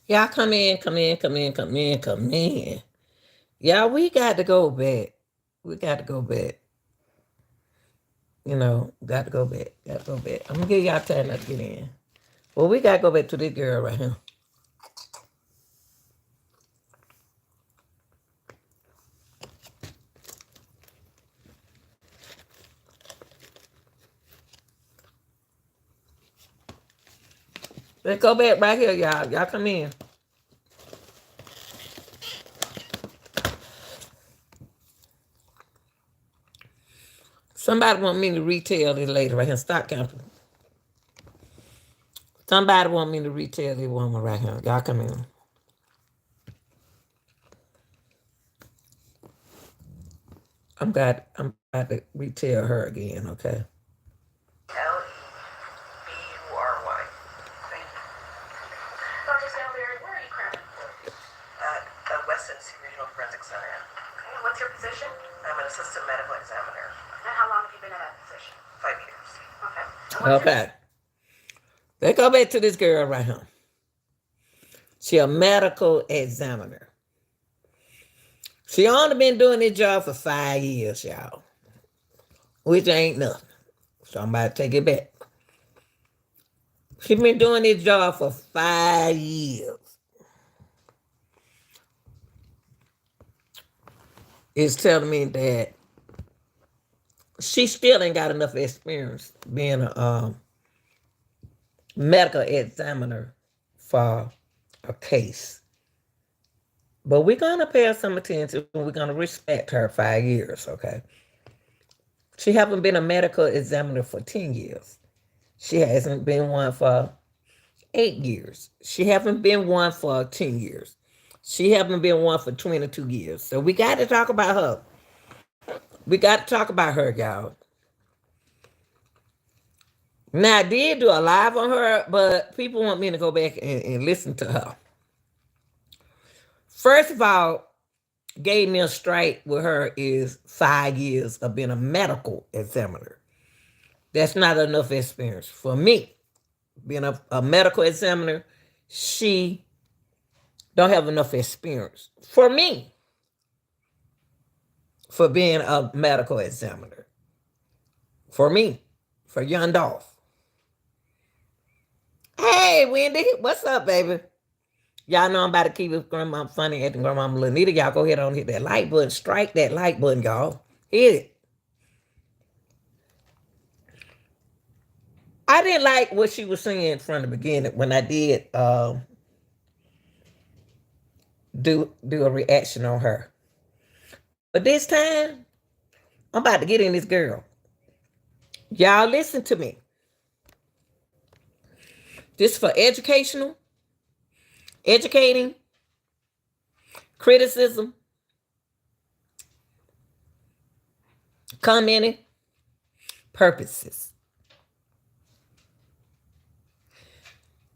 Y'all come in, come in, come in, come in, come in. Y'all, we got to go back. We got to go back. Got to go back. Got to go back. I'm gonna give y'all time to get in. Well, we got to go back to this girl right here. Let's go back right here, y'all. Y'all come in. Somebody want me to retell this lady right here. Stop counting. Somebody want me to retell this woman right here. Y'all come in. I'm about to retell her again, okay? Lebury. Thank you. Dr. Salberry, where are you cramming for? At the West Tennessee Regional Forensic Center. Okay, and what's your position? I'm an assistant medical examiner. And how long have you been in that position? 5 years. Okay. Okay. Let's go back to this girl right here. She a medical examiner. She only been doing this job for 5 years, y'all, which ain't nothing. So I'm about to take it back. She been doing this job for 5 years. It's telling me that she still ain't got enough experience being a medical examiner for a case. But we're going to pay her some attention. We're going to respect her 5 years, okay? She haven't been a medical examiner for 10 years. She hasn't been one for 8 years. She haven't been one for 10 years. She haven't been one for 22 years. So we got to talk about her. We got to talk about her, y'all. Now, I did do a live on her, but people want me to go back and listen to her. First of all, gave me a strike with her is 5 years of being a medical examiner. That's not enough experience for me. Being a medical examiner, she don't have enough experience for me for being a medical examiner. For me, for young Dolph. Hey, Wendy, what's up, baby? Y'all know I'm about to keep it Grandma Funny at the Grandma Lanita. Y'all go ahead and hit that like button. Strike that like button, y'all. Hit it. I didn't like what she was saying from the beginning when I did do a reaction on her. But this time, I'm about to get in this girl. Y'all listen to me. This is for educating, criticism, commenting purposes.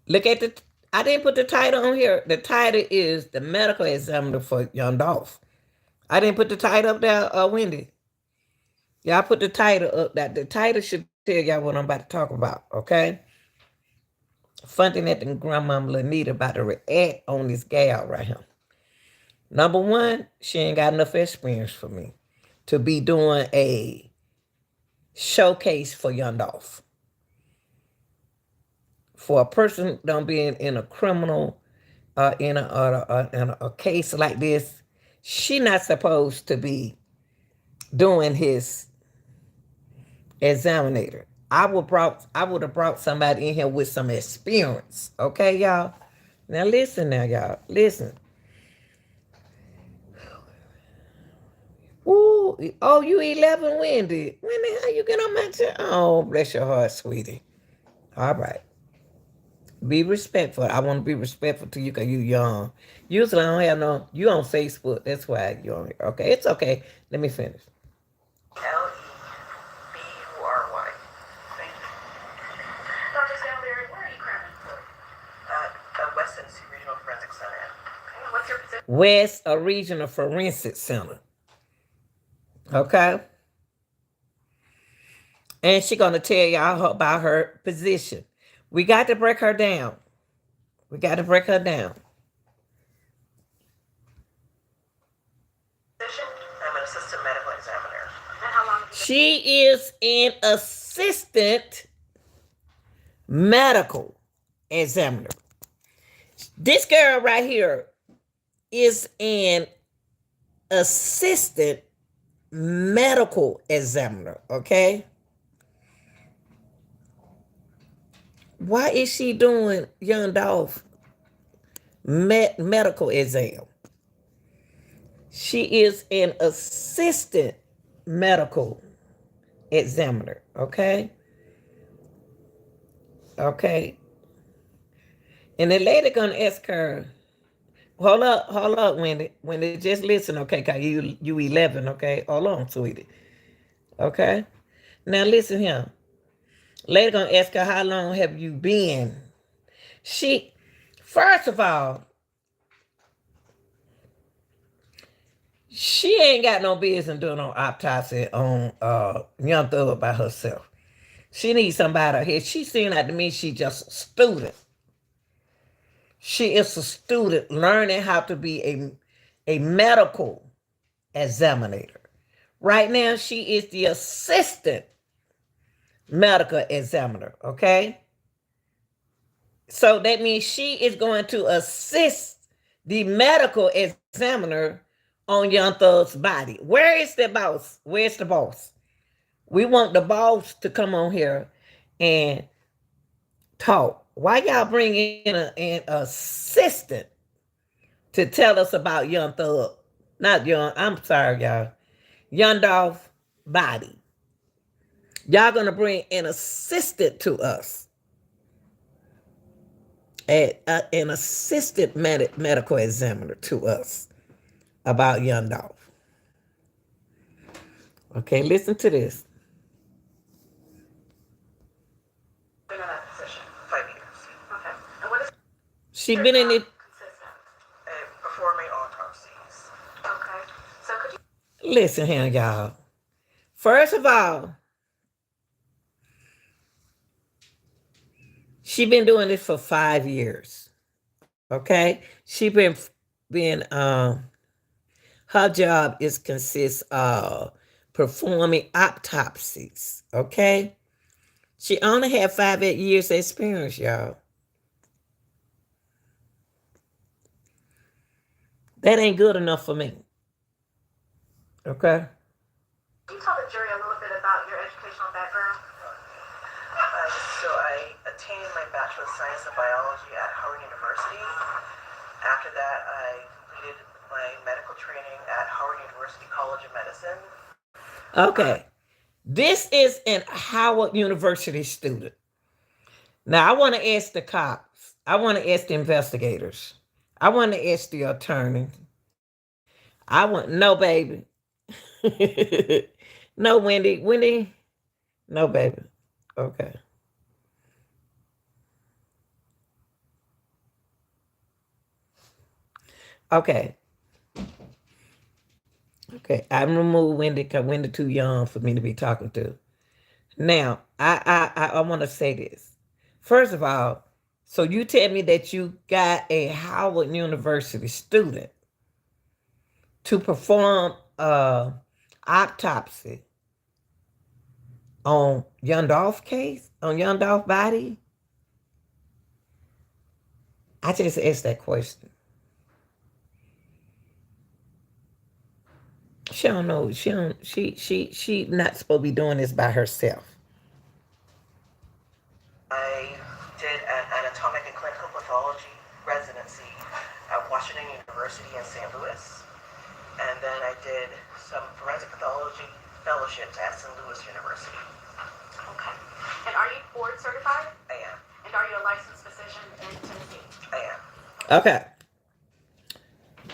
Look at I didn't put the title on here. The title is the medical examiner for young Dolph. I didn't put the title up there, Wendy. Y'all put the title up. The title should tell y'all what I'm about to talk about, okay? Funding at the Grandmama Lanita about to react on this gal right here. Number one, she ain't got enough experience for me to be doing a showcase for young Dolph. For a person don't be in a criminal, in a case like this, she not supposed to be doing his examiner. I would have brought somebody in here with some experience. Okay, y'all. Now listen, y'all. Listen. Ooh, oh, you 11, Wendy. Wendy, how you get on my chair? Oh, bless your heart, sweetie. All right. Be respectful. I want to be respectful to you because you young. Usually I don't have no, you on Facebook. That's why you're on here. Okay, it's okay. Let me finish. Lebury. Thank you. Dr. Salberry, where are you cramming for? The West Tennessee Regional Forensic Center. Okay, what's your position? West Regional Forensic Center. Okay? And she's going to tell y'all about her position. We got to break her down. We got to break her down. She is an assistant medical examiner. This girl right here is an assistant medical examiner, okay? Why is she doing young Dolph medical exam? She is an assistant medical examiner, okay? Okay. And the lady gonna ask her, hold up, Wendy. Wendy, just listen, okay? Cause you 11, okay? Hold on, sweetie. Okay? Now listen here. Lady gonna ask her, how long have you been? She, first of all, she ain't got no business doing no autopsy on young thug by herself. She needs somebody here. She seemed like to me she just a student. She is a student learning how to be a medical examiner. Right now, she is the assistant medical examiner, okay? So that means she is going to assist the medical examiner on Young Thug's body. Where is the boss? Where's the boss? We want the boss to come on here and talk. Why y'all bring in an assistant to tell us about Young Thug? Not Young, I'm sorry, y'all. Young Dolph body. Y'all gonna bring an assistant to us. An assistant medical examiner to us about Young Dolph. Okay, listen to this. Been in that position 5 years. Okay. And what is She been in it. consist of? Performing autopsies. Okay. So could you Listen here, y'all. First of all, she been doing this for 5 years. Okay, she been her job is consists of performing autopsies. Okay, she only had 8 years experience, y'all. That ain't good enough for me. Okay. Can you tell the jury a little bit about your educational background? So I attained my Bachelor of Science in Biology at Howard University. After that, I completed my medical training at Howard University College of Medicine. Okay. This is an Howard University student. Now, I want to ask the cops. I want to ask the investigators. I want to ask the attorney. No, baby. No, Wendy. Wendy. No, baby. Okay. Okay. Okay. I remove Wendy because Wendy too young for me to be talking to. Now, I want to say this. First of all, so you tell me that you got a Howard University student to perform autopsy on Young Dolph case, on Young Dolph body? I just asked that question. She don't know. She don't. She not supposed to be doing this by herself. I did an anatomic and clinical pathology residency at Washington University in St. Louis. And then I did some forensic pathology fellowships at St. Louis University. Okay. And are you board certified? I am. And are you a licensed physician in Tennessee? I am. Okay.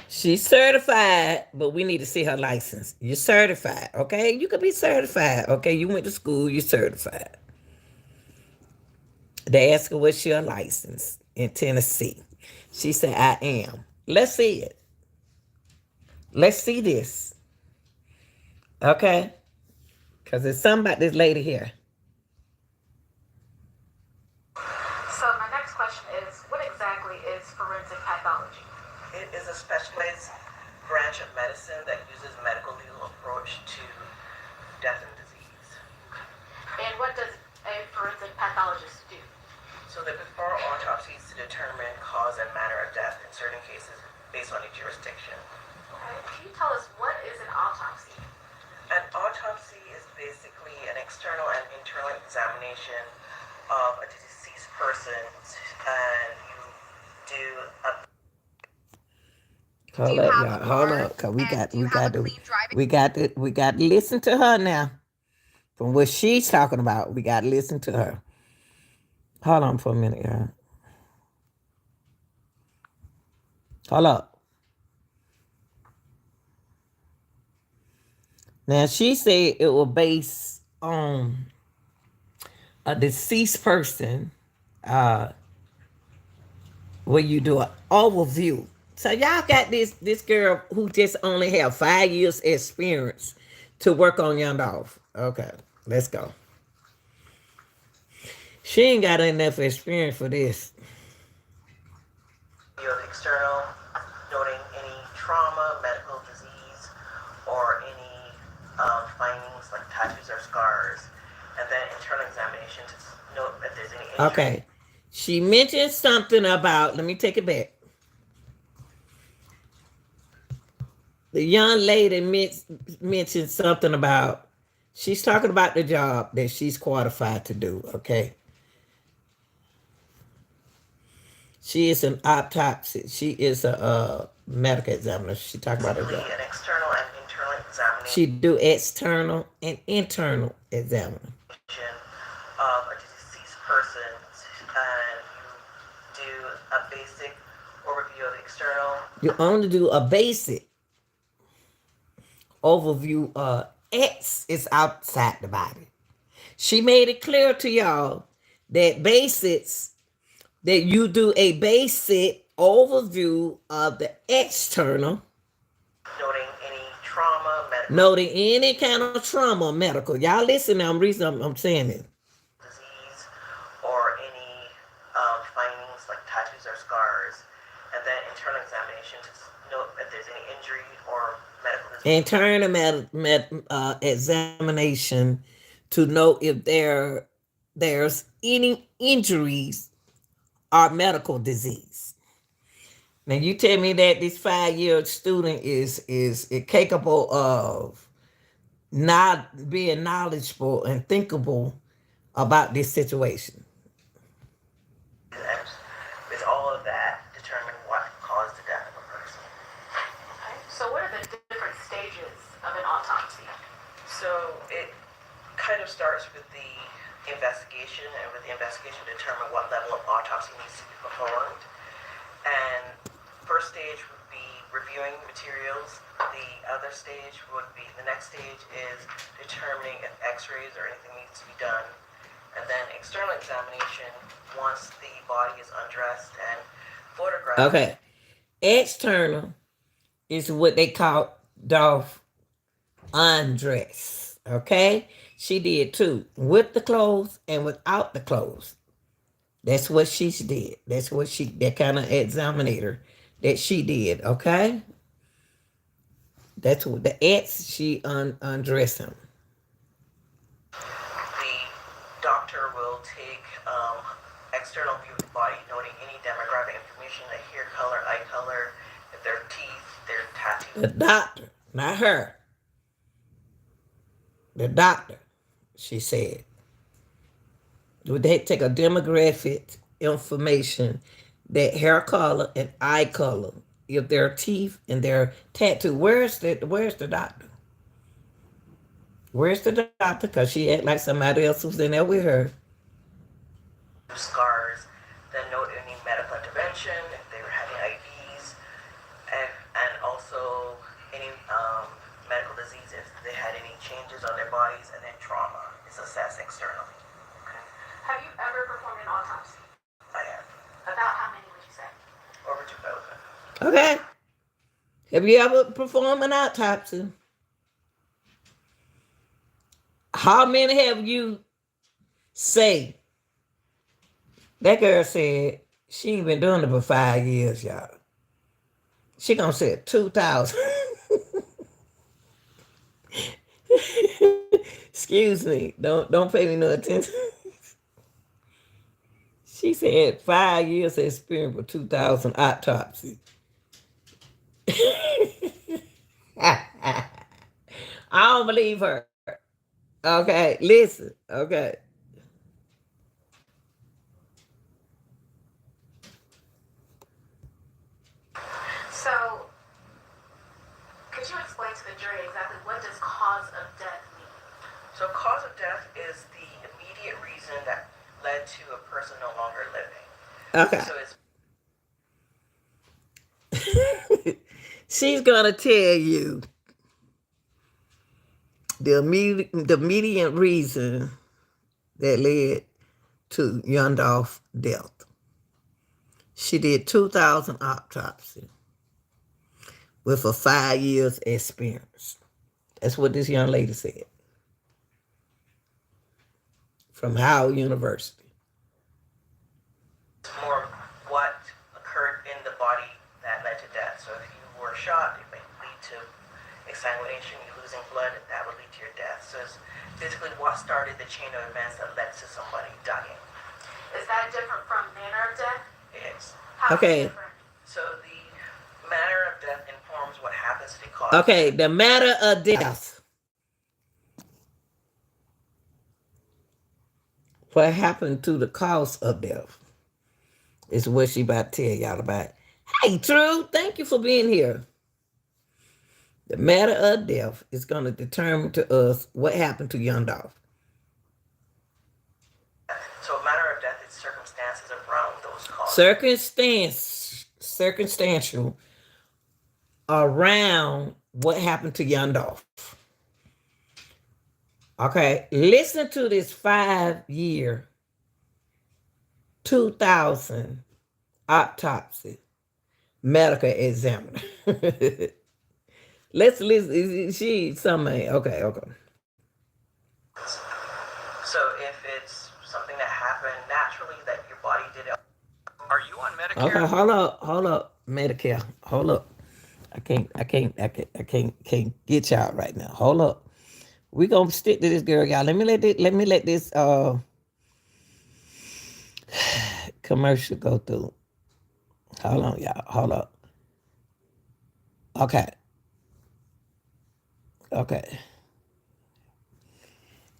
She's certified, but we need to see her license. You're certified, okay? You could be certified, okay? You went to school, you're certified. They asked her was she a license in Tennessee. She said, I am. Let's see it. Let's see this. Okay? Because there's something about this lady here. So my next question is, what exactly is forensic pathology? It is a specialized branch of medicine that uses medical legal approach to death and disease. And what does a forensic pathologist do? So they perform autopsies to determine cause and manner of death in certain cases based on a jurisdiction. Okay. Can you tell us what is an autopsy? An autopsy is basically an external and internal examination of a deceased person, and you do a. Hold up, y'all. Hold up, cause we got to listen to her now. From what she's talking about, we got to listen to her. Hold on for a minute, y'all. Hold up. Now she said it was based on a deceased person, where you do an overview. So y'all got this girl who just only have 5 years experience to work on young Dolph. Okay, let's go. She ain't got enough experience for this. You have external, noting any trauma, medical disease, or any findings like tattoos or scars, and then internal examination to note if there's any injury. Okay, she mentioned something about. Let me take it back. The young lady mentioned something about. She's talking about the job that she's qualified to do. Okay. She is an autopsy. She is a medical examiner. She talked about her job. An external and internal examination. She do external and internal examination of a deceased person, and you do a basic overview of external. You only do a basic overview. X is outside the body. She made it clear to y'all that basics. That you do a basic overview of the external. Noting any trauma, medical. Noting any kind of trauma, medical. Y'all listen now, I'm saying it. Disease or any findings like tattoos or scars. And then internal examination to note if there's any injury or medical disease. Internal examination to know if there's any injuries or medical disease. Now you tell me that this 5-year student is capable of not being knowledgeable and thinkable about this situation. With all of that, determine what caused the death of a person. Okay. So what are the different stages of an autopsy? So it kind of starts with the investigation, and with the investigation determine what level of autopsy needs to be performed. And first stage would be reviewing materials. The next stage is determining if x-rays or anything needs to be done. And then external examination once the body is undressed and photographed. Okay. External is what they call Dolph undress. Okay? She did too, with the clothes and without the clothes. That's what she did. That's what that kind of examiner that she did, okay? That's what the ex, she undressed him. The doctor will take external view of the body, noting any demographic information like hair color, eye color, if their teeth, their tattoos. The doctor, not her. The doctor. She said, would they take a demographic information, that hair color and eye color, if their teeth and their tattoo? Where's the doctor? Where's the doctor? Because she act like somebody else was in there with her. Scars, then note any medical intervention, if they were having IVs, and also any medical disease, if they had any changes on their bodies, and then trauma is assessed externally. Okay. Have you ever performed an autopsy? I have. About how many would you say? Over 2,000. Okay. Have you ever performed an autopsy? How many have you say? That girl said she ain't been doing it for 5 years, y'all. She gonna say 2,000. Excuse me. Don't pay me no attention. She said 5 years experience with 2,000 autopsies. I don't believe her. Okay, listen. Okay. So, could you explain to the jury exactly what does cause of death mean? So cause of death is the immediate reason that led to a person no longer living. Okay. So it's She's gonna tell you the immediate reason that led to young Dolph's death. She did 2,000 autopsies with a 5 years experience. That's what this young lady said from Howard University. more what occurred in the body that led to death. So if you were shot, it may lead to exsanguination, you losing blood, that would lead to your death. So it's basically what started the chain of events that led to somebody dying. Is that different from manner of death? It is. How Okay. is it different? So the manner of death informs what happens to the cause. Okay, the matter of death. What happened to the cause of death is what she about to tell y'all about. Hey, True, thank you for being here. The matter of death is going to determine to us what happened to young Dolph. So a matter of death is circumstances around those causes. Circumstantial around what happened to young Dolph. Okay, listen to this 5-year, 2,000 autopsy medical examiner. Let's listen. She somebody. Okay. So if it's something that happened naturally that your body did it. Are you on Medicare? Okay, hold up, Medicare. Hold up. I can't get y'all right now. Hold up. We gonna stick to this girl, y'all. Let me let this commercial go through. Hold on, y'all. Hold up. Okay.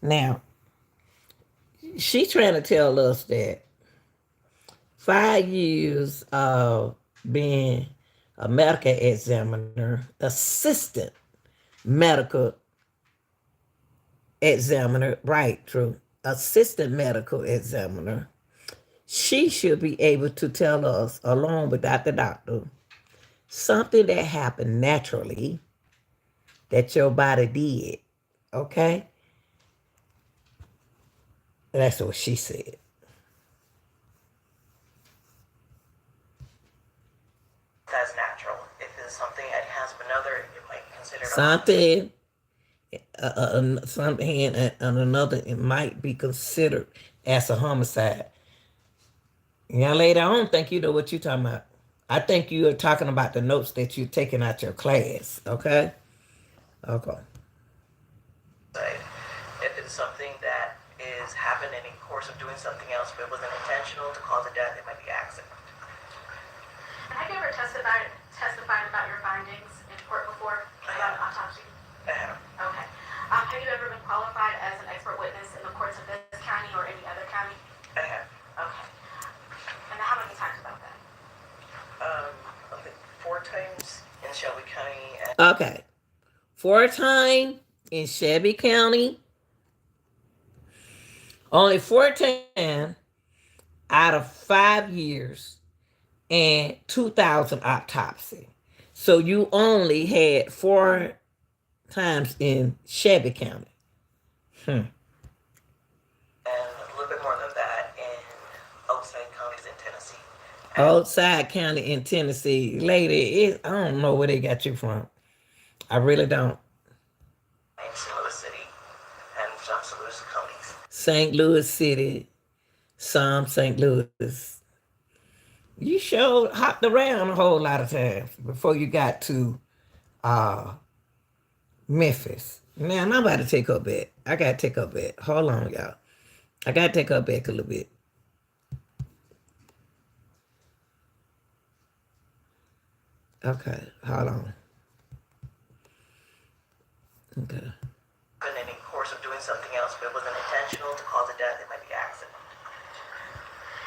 Now, she's trying to tell us that 5 years of being a medical examiner, assistant medical examiner, right, True, assistant medical examiner, she should be able to tell us, along with the doctor, something that happened naturally that your body did, okay? That's what she said. That's natural. If it's something that has another, you might consider Something and another, it might be considered as a homicide. Young lady, I don't think you know what you're talking about. I think you are talking about the notes that you're taking out your class, okay? Okay. If it's something that is happened in the course of doing something else, but it wasn't intentional to cause a death, it might be accident. And have you ever testified about your findings in court before about an autopsy? I have. Okay. Have you ever been qualified as an expert witness in the courts of this county or any other county? I have. Okay. And how many times about that? I think 4 times in Shelby County. Okay. 4 times in Shelby County. Only 4 times out of 5 years and 2,000 autopsy. So you only had 4 times in Shelby County. And a little bit more than that in outside counties in Tennessee. Outside county in Tennessee. Lady, I don't know where they got you from. I really don't. In St. Louis City and some St. Louis counties. St. Louis City, some St. Louis. You sure hopped around a whole lot of times before you got to Memphis. Now I'm about to take her back. I gotta take her back. Hold on, y'all. I gotta take her back a little bit. Okay, hold on. Okay. In any course of doing something else, but it wasn't intentional to cause a death, it might be accident.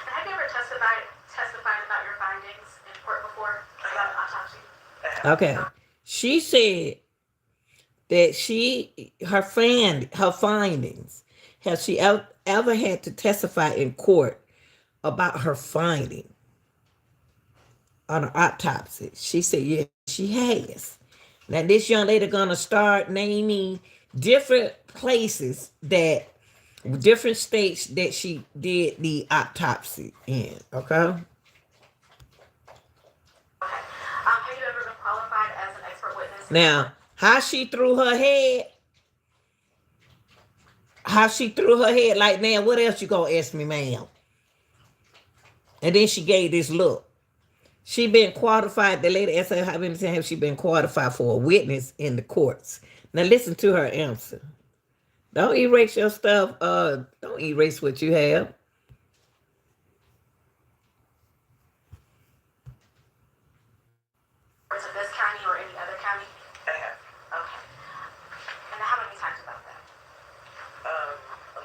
And have you ever testified about your findings in court before about an autopsy? Okay. She said that her findings. Has she ever had to testify in court about her finding on an autopsy? She said, yes, she has. Now this young lady gonna start naming different places that different states that she did the autopsy in. Okay. Okay. Have you ever been qualified as an expert witness? Now, how she threw her head? How she threw her head like, now what else you gonna ask me, ma'am? And then she gave this look. She been qualified. The lady asked her how many times have she been qualified for a witness in the courts. Now listen to her answer. Don't erase your stuff. Don't erase what you have. Or is it this county or any other county? I have. Okay. And how many times about that? I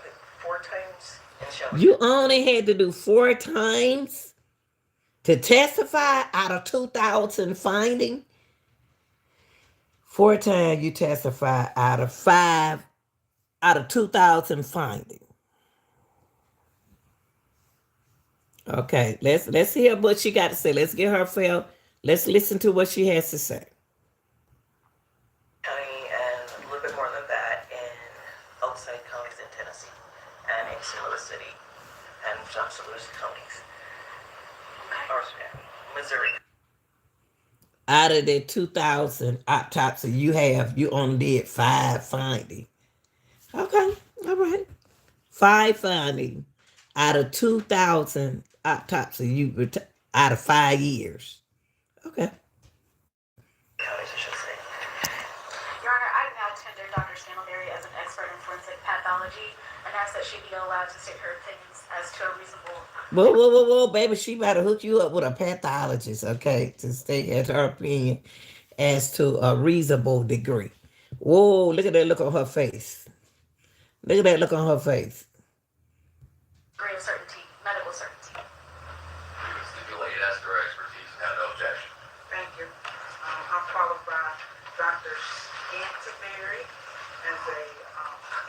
think 4 times in Shelby. You only had to do 4 times to testify out of 2,000 finding. 4 times you testify out of 5 out of 2,000 finding. Okay, let's hear what she got to say. Let's get her feel. Let's listen to what she has to say. County and a little bit more than that in outside counties in Tennessee and in St. Louis City and some St. Louis counties. Or Missouri. Out of the 2,000 autopsy you only did 5 finding. Okay, all right. 5 finding out of 2,000 autopsy out of 5 years. Okay. Counties, I should say. Your Honor, I now tender Dr. Scantleberry as an expert in forensic pathology and ask that she be allowed to state her opinions as to a reasonable. Whoa, baby. She better hook you up with a pathologist, okay, to state as her opinion as to a reasonable degree. Whoa, look at that look on her face. Look at that look on her face. Degree of certainty, medical certainty. You can stipulate as to her expertise and have no objection. Thank you. I'm qualified Dr. Scantleberry as a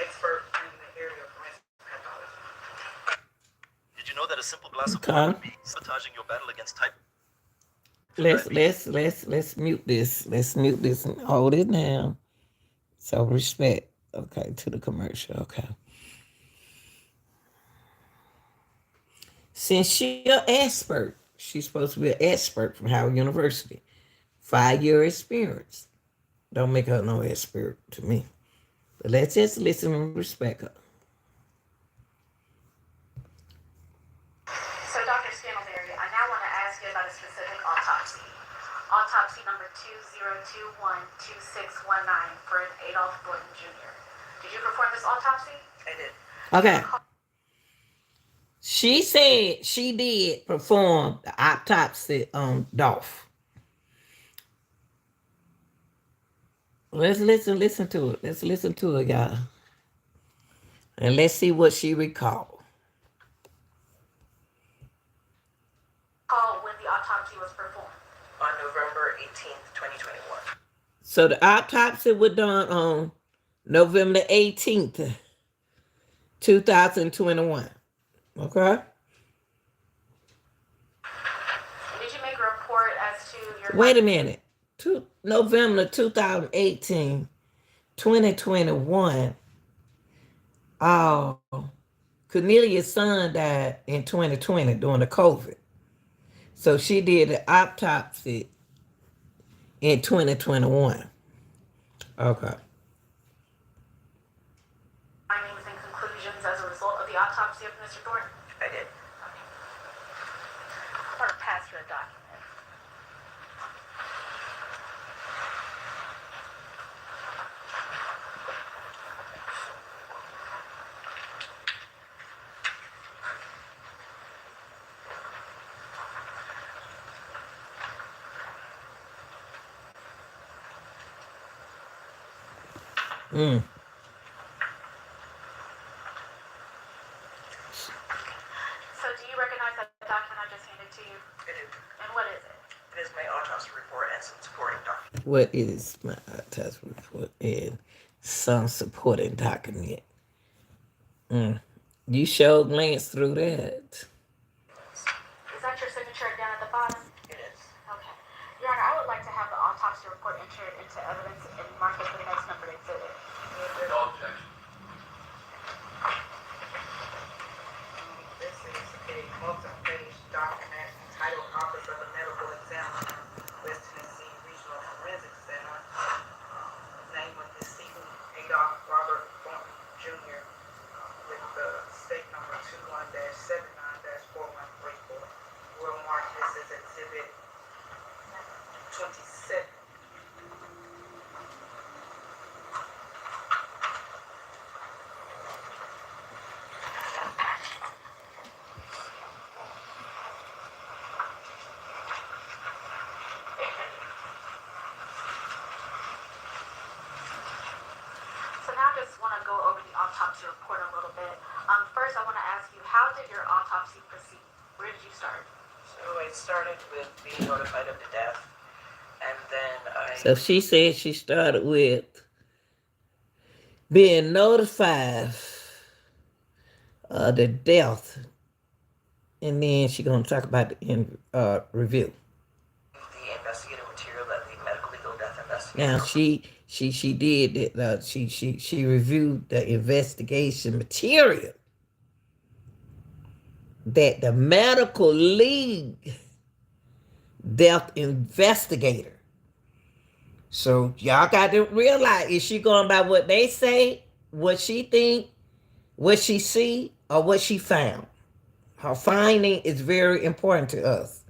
expert in the area of forensic pathology. Did you know that a simple glass of Okay. water could be sabotaging your battle against type? Let's mute this. Let's mute this and hold it down. So respect, okay, to the commercial, okay. Since she's an expert, she's supposed to be an expert from Howard University. 5-year experience. Don't make her no expert to me. But let's just listen and respect her. So, Dr. Scantleberry, I now want to ask you about a specific autopsy. Autopsy number 20212619 for an Adolph Gordon Jr. Did you perform this autopsy? I did. Okay. She said she did perform the autopsy on Dolph. Let's listen to it. Let's listen to it, y'all. And let's see what she recalled. Call when the autopsy was performed. On November 18th, 2021. So the autopsy was done on November 18th, 2021. Okay? Did you make a report as to your... Wait a minute. November 2018, 2021. Oh, Cornelia's son died in 2020 during the COVID. So she did the autopsy in 2021. Okay. Findings and conclusions as a result of the autopsy of Mr. Thornton? I did. I want to pass you a document. Mm. So do you recognize that document I just handed to you? I do. And what is it? It is my autopsy report and some supporting documents. What is my test report and some supporting document? You sure glanced through that. Is that your signature down at the bottom? It is. Okay. Your Honor, I would like to have the autopsy report entered into evidence and marked as the next numbered exhibit. No objection. This is a multi-page document entitled Office of the Medical Examiner, West Tennessee Regional Forensic Center. Name of decedent Adolph Robert Thornton Jr. With the state number 21-79-4134. We'll mark this as exhibit 27. So now I just want to go over the autopsy report a little bit. First, I want to ask you, how did your autopsy proceed? Where did you start? So I started with being notified of the death, and then So she said she started with being notified of the death, and then she gonna talk about the review. the investigative material that the medical legal death investigator. Now she did it. She reviewed the investigation material that the medical league death investigator. So y'all got to realize, is she going by what they say, what she think, what she see, or what she found? Her finding is very important to us.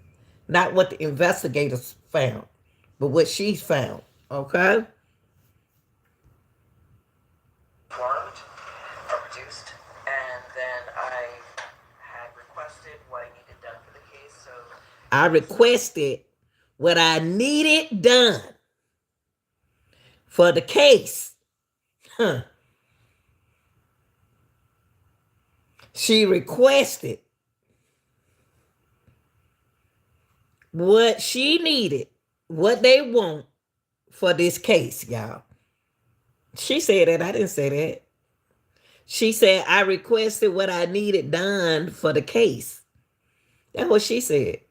Not what the investigators found, but what she found. Okay? Formed or produced, and then I had requested what I needed done for the case. So I requested what I needed done for the case. Huh. She requested what she needed, what they want for this case, y'all. She said that. I didn't say that. She said, I requested what I needed done for the case. That's what she said.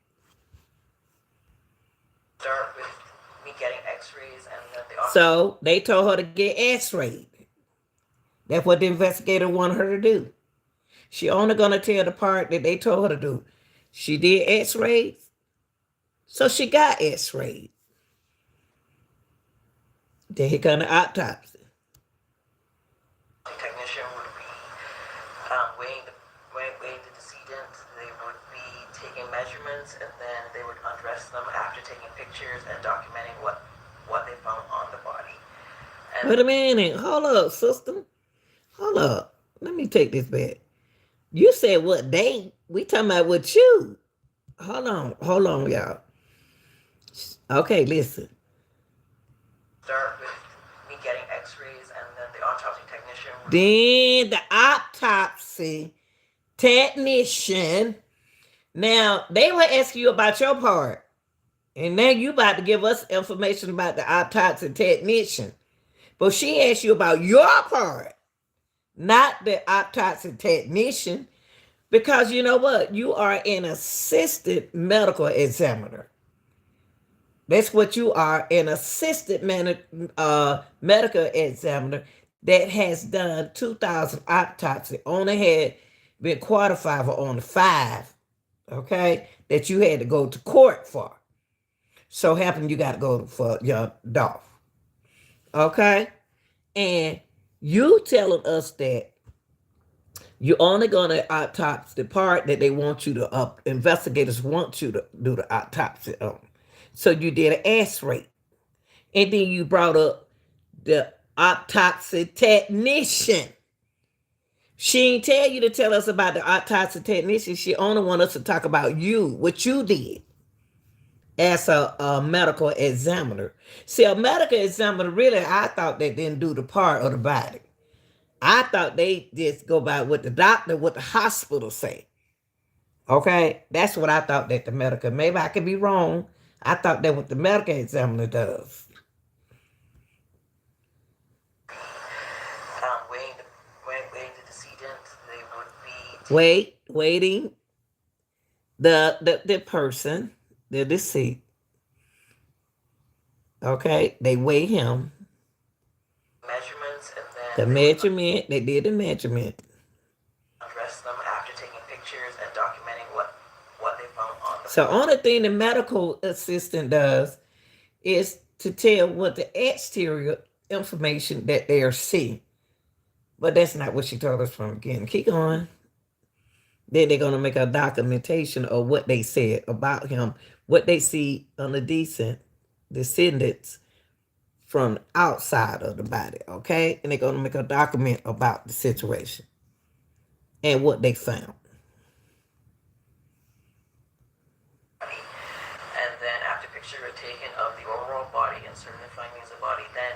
start with me getting X-rays, and then the So they told her to get x-rayed. That's what the investigator wanted her to do. She only gonna tell the part that they told her to do. She did x-rays, so she got x-rayed. Then here come the autopsy. technician would be weighing the decedent. They would be taking measurements, and then they would undress them after taking pictures and documenting what they found on the body. And Wait a minute. Hold up, sister. Hold up. Let me take this back. You said what they? We talking about what you. Hold on, y'all. Okay, listen. start with me getting X-rays, and then the autopsy technician would Then the autopsy technician. Now, they will ask you about your part. And now you about to give us information about the autopsy technician. But she asked you about your part, not the autopsy technician. Because you know what? You are an assistant medical examiner. That's what you are, an assistant medical examiner that has done 2,000 autopsies. Only had been qualified for only 5, okay, that you had to go to court for. So happened you got to go for your Dolph. Okay? And you telling us that you're only going to autopsy the part that they want you to, investigators want you to do the autopsy on. So you did an x-ray. And then you brought up the autopsy technician. She ain't tell you to tell us about the autopsy technician. She only want us to talk about you, what you did as a medical examiner. See, a medical examiner, really, I thought they didn't do the part of the body. I thought they just go by what the doctor, what the hospital say. Okay? That's what I thought that the medical, maybe I could be wrong. I thought that what the medical examiner does. Weighing the decedent, they would be Waiting the person, the deceased. Okay? They weigh him. measurements, and then The measurement, they did the measurement. address them after taking pictures and documenting what they found on the So body. only thing the medical assistant does is to tell what the exterior information that they are seeing. But that's not what she told us from the beginning. Keep going. Then they're going to make a documentation of what they said about him, what they see on the descendants from outside of the body, okay? And they're going to make a document about the situation and what they found. And then after pictures are taken of the overall body and certain findings of the body, then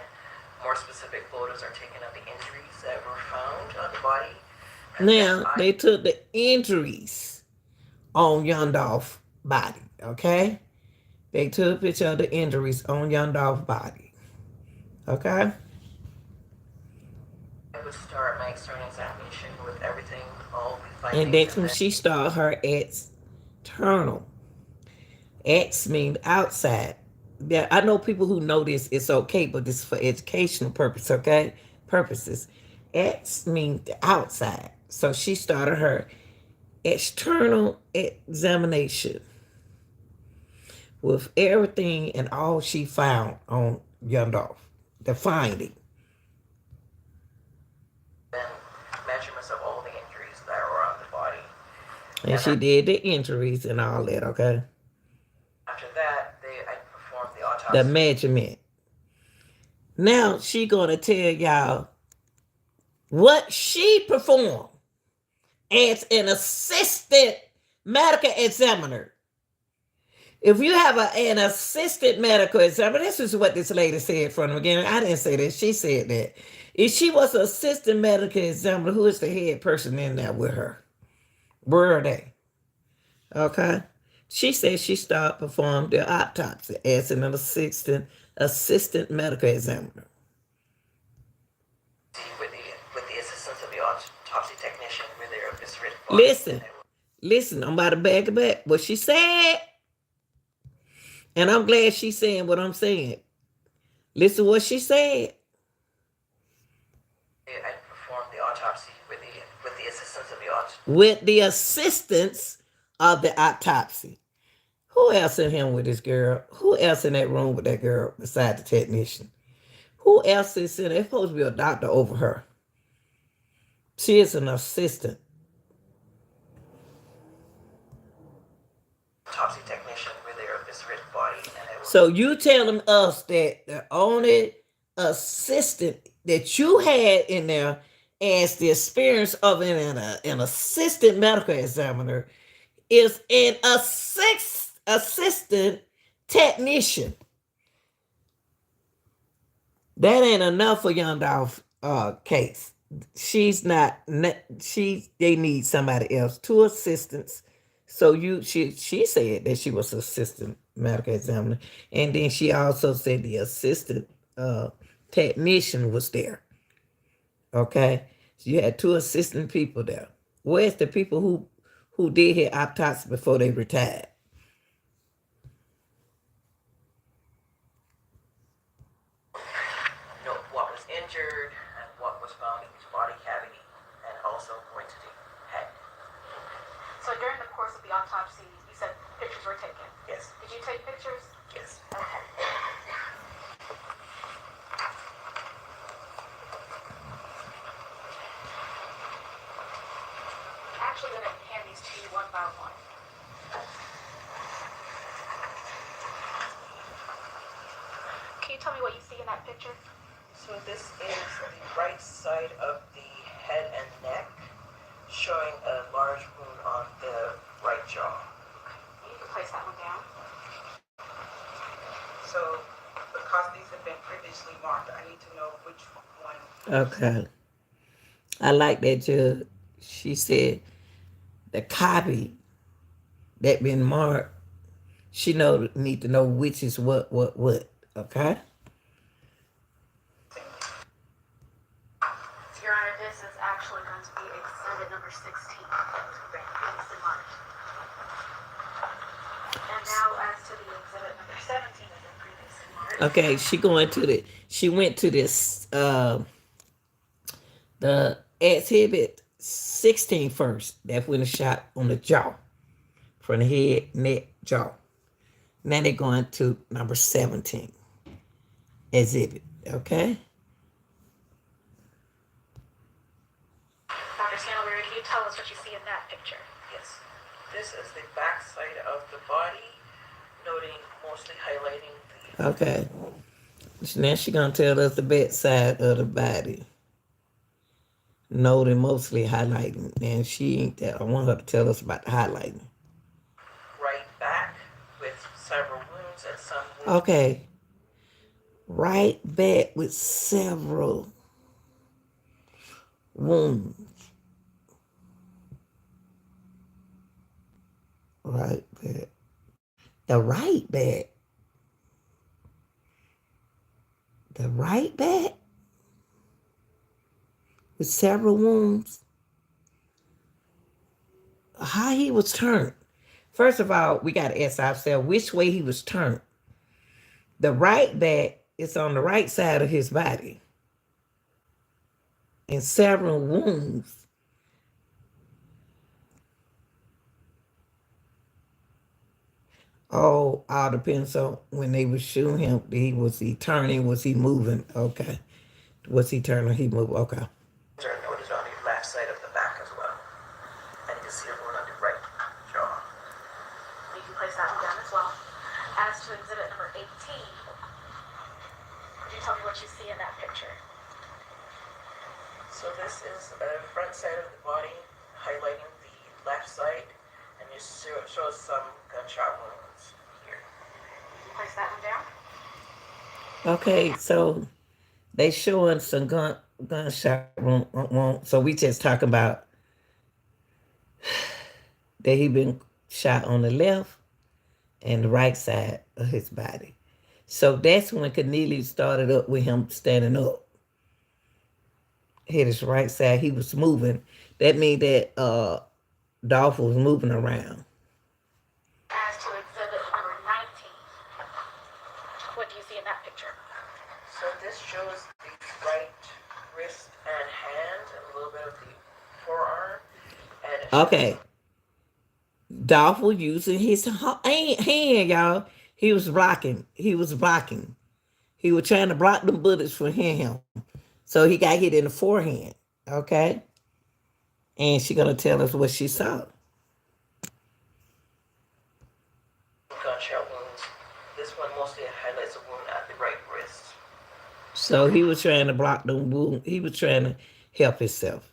more specific photos are taken of the injuries that were found on the body. And Now, then they took the injuries on Dolph's body, okay? They took a picture of the injuries on Dolph's body, okay? I would start my external examination with everything, all the And findings. that's when she started her external. X means outside. Yeah, I know people who know this, it's okay, but this is for educational purpose, okay? Purposes. X means the outside. So she started her external examination with everything and all she found on Dolph. The finding. Then measurements of all the injuries that were on the body. And she did the injuries and all that, okay? After that, I performed the autopsy. The measurement. Now she gonna tell y'all what she performed as an assistant medical examiner. If you have an assistant medical examiner, this is what this lady said from the beginning. I didn't say that. She said that. If she was an assistant medical examiner, who is the head person in there with her? Where are they? Okay. She said she started performing the autopsy as an assistant medical examiner. With the assistance of the autopsy technician, where they are eviscerated bodies. Listen, I'm about to back it back. What she said, and I'm glad she's saying what I'm saying. Listen what she said. I performed the autopsy with the assistance of the autopsy. With the assistance of the autopsy. Who else in here with this girl? Who else in that room with that girl besides the technician? Who else is in there? There's supposed to be a doctor over her. She is an assistant. Autopsy technician, where they are eviscerated bodies. So you telling us that the only assistant that you had in there as the experience of an assistant medical examiner is an assistant technician. That ain't enough for Dolph's case. She's not. They need somebody else. 2 assistants. So she said that she was assistant medical examiner, and then she also said the assistant technician was there. Okay, so you had 2 assistant people there. Where's the people who did her autopsy before they retired? Know what was injured and what was found in each body cavity, and also going to the head. So during the course of the autopsy, you said pictures were taken. Yes. Did you take pictures? Yes. Okay. Actually, I'm going to hand these to you one by one. Can you tell me what you see in that picture? So this is the right side of the head and neck, showing a large wound on the right jaw. You can place that one down. because these have been previously marked, I need to know which one. Okay. I like that, Judge. She said the copy that been marked, she need to know which is what. Okay? Your Honor, this is actually going to be exhibit number 16. Previously marked. And now as to the exhibit number 17 that been previously marked. Okay, she went to this the exhibit 16 first. That's when the shot on the jaw. From the head, neck, jaw. Now they're going to number 17 exhibit. Okay? Dr. Scantlebury, can you tell us what you see in that picture? Yes. This is the back side of the body, noting mostly highlighting the. Okay. Now she's going to tell us the back side of the body. Noting mostly highlighting. And she ain't that. I want her to tell us about the highlighting. Right back with several wounds and some wounds. Okay. Right back with several wounds. Right back. The right back. The right back with several wounds. How he was turned. First of all, we got to ask ourselves which way he was turned. The right back is on the right side of his body. And several wounds. All depends on when they were shooting him. Was he turning? Was he moving? Okay. Was he turning? He moved. Okay. Are noted on the left side of the back as well. And you can see everyone on the right jaw. You can place that one down as well. As to exhibit number 18, could you tell me what you see in that picture? So this is the front side of the body, highlighting the left side, and it shows some gunshot wounds here. Place that one down. Okay, so they showing some gunshot wound. So we just talk about that he been shot on the left and the right side of his body. So that's when Cornelius started up with him standing up. Hit his right side, he was moving. That means that Dolph was moving around. As to exhibit number 19, what do you see in that picture? So this shows the right wrist and hand, and a little bit of the forearm. And it shows Okay. Dolph was using his hand, y'all. He was blocking. He was trying to block them bullets from hitting him. So he got hit in the forehand. Okay? And she's going to tell us what she saw. gunshot wounds. This one mostly highlights a wound at the right wrist. So he was trying to block them wounds. He was trying to help himself.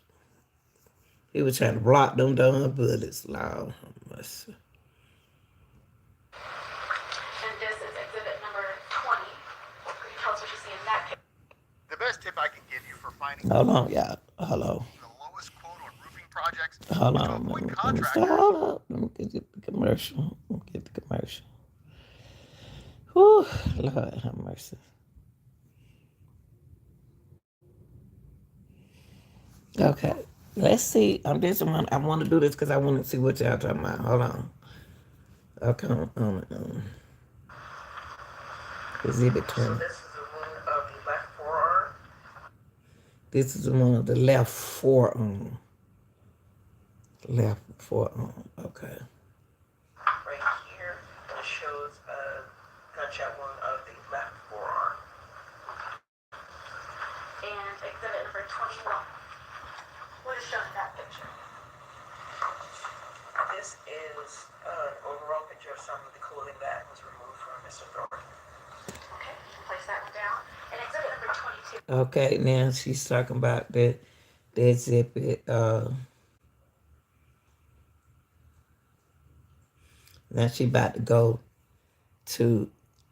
He was trying to block them darn bullets. Lord have mercy. And this is exhibit number 20. Could you tell us what you see in that picture? The best tip I can give you for finding Hold on, y'all. Hello. the lowest quote on roofing projects Hold is to on. avoid Let me contractors. hold up. Let me get the commercial. Whew, Lord have mercy. Okay. Let's see. I want to do this because I want to see what y'all talking about. Hold on. Okay. Exhibit So 20. this is the wound of the left forearm. This is the one of the left forearm. Left forearm. Okay. Right here, and it shows a gunshot wound of the left forearm. And exhibit number 21. What is shown in that picture? This is an overall picture of some of the clothing that was removed from Mr. Thornton. Okay, you can place that one down. And exhibit number 22. Okay, now she's talking about the exhibit. Now she about to go to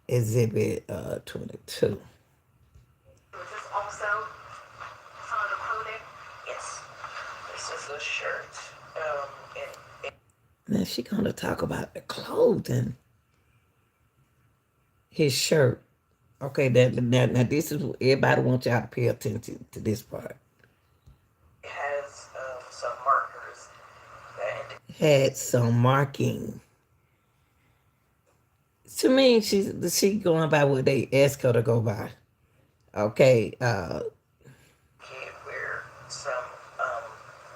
Exhibit 22. Was this also some of the clothing? Yes. This is a shirt. And Now she gonna talk about the clothing. His shirt. Okay, now this is everybody wants y'all to pay attention to this part. it has some markers that Had some marking. To me, she going by what they ask her to go by. Okay, indicate where some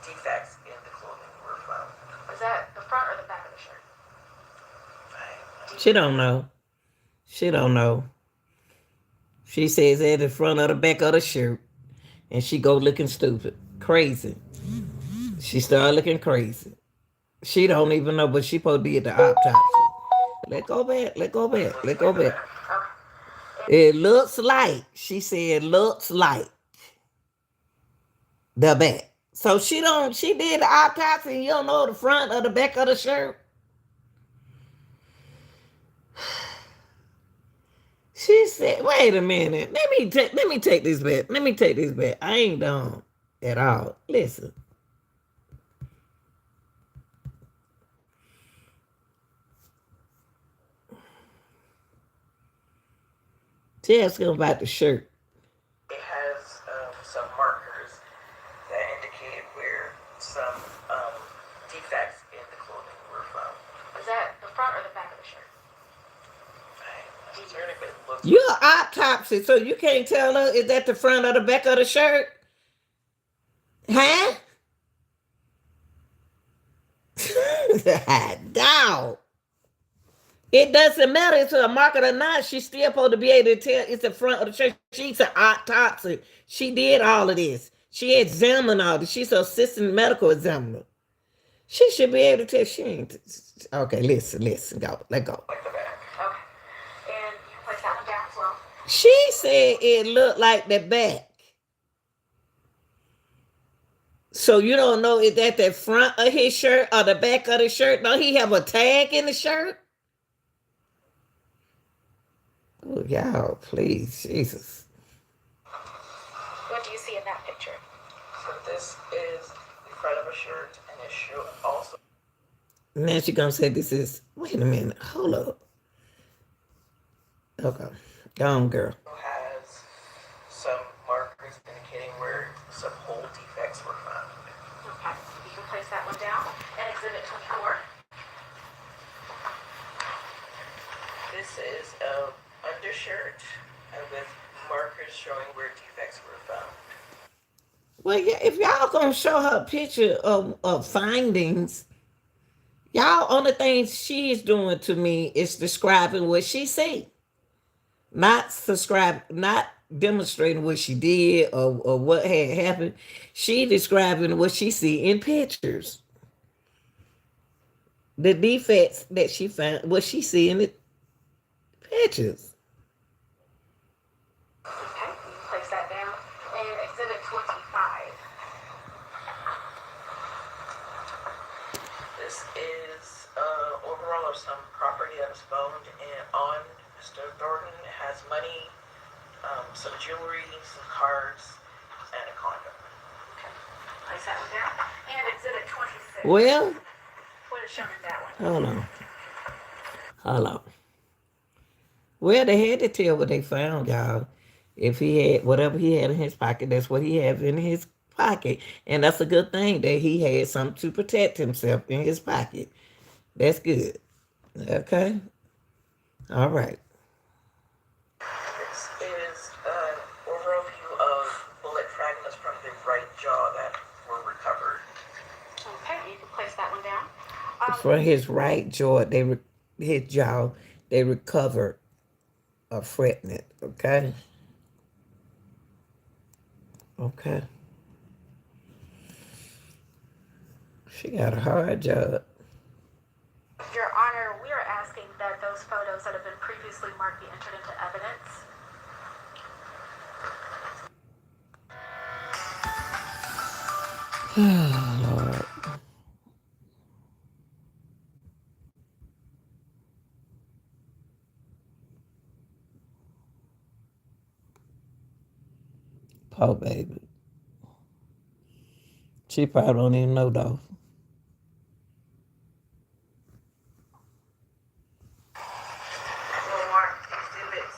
defects in the clothing were found. Was that the front or the back of the shirt? she don't know. She don't know. She says at the front or the back of the shirt, and she go looking stupid, crazy. She start looking crazy. She don't even know, but she supposed to be at the autopsy. Let go back. Let go back. Let go back. It looks like, she said, looks like the back. So she did the autopsy and you don't know the front or the back of the shirt. She said, wait a minute. Let me take this back. Let me take this back. I ain't done at all. Listen. She asked him about the shirt. It has some markers that indicate where some defects in the clothing were found. Was that the front or the back of the shirt? I'm concerned if it looks You're autopsy, so you can't tell her is that the front or the back of the shirt? Huh? Dog. It doesn't matter if it's a market or not. She's still supposed to be able to tell it's the front of the shirt. She's an autopsy. She did all of this. She examined all this. She's an assistant medical examiner. She should be able to tell. She ain't. Okay, listen, go. Let go. like the back. Okay. And you can place that one down as well. She said it looked like the back. So you don't know is that the front of his shirt or the back of the shirt? Don't he have a tag in the shirt? Oh, y'all, please, Jesus. What do you see in that picture? So this is the front of a shirt, and it should also Now she gonna say this is, wait a minute, hold up. Okay, go on, girl. has some markers indicating where some hole defects were found. Okay. You can place that one down. And exhibit 24. This is an undershirt with markers showing where defects were found. Well, yeah, if y'all gonna show her a picture of findings, y'all only thing she's doing to me is describing what she see. Not demonstrating what she did or what had happened. She describing what she see in pictures. The defects that she found, what she see in the pictures. Okay. You can place that down. And exhibit 25. This is overall of some property that was found on Mr. Thornton. It has money, some jewelry, some cards, and a condom. Okay. Place that one down. And exhibit 26. Well, What is shown in that one? hold on. Well, they had to tell what they found, y'all. If he had whatever he had in his pocket, that's what he had in his pocket. And that's a good thing that he had something to protect himself in his pocket. That's good. Okay? All right. This is an overall view of bullet fragments from the right jaw that were recovered. Okay. You can place that one down. For his right jaw, his jaw, they recovered a fragment. Okay? Okay. She got a hard job. Your Honor, we are asking that those photos that have been previously marked be entered into evidence. Lord. Poor baby. She probably don't even know though. Will mark exhibits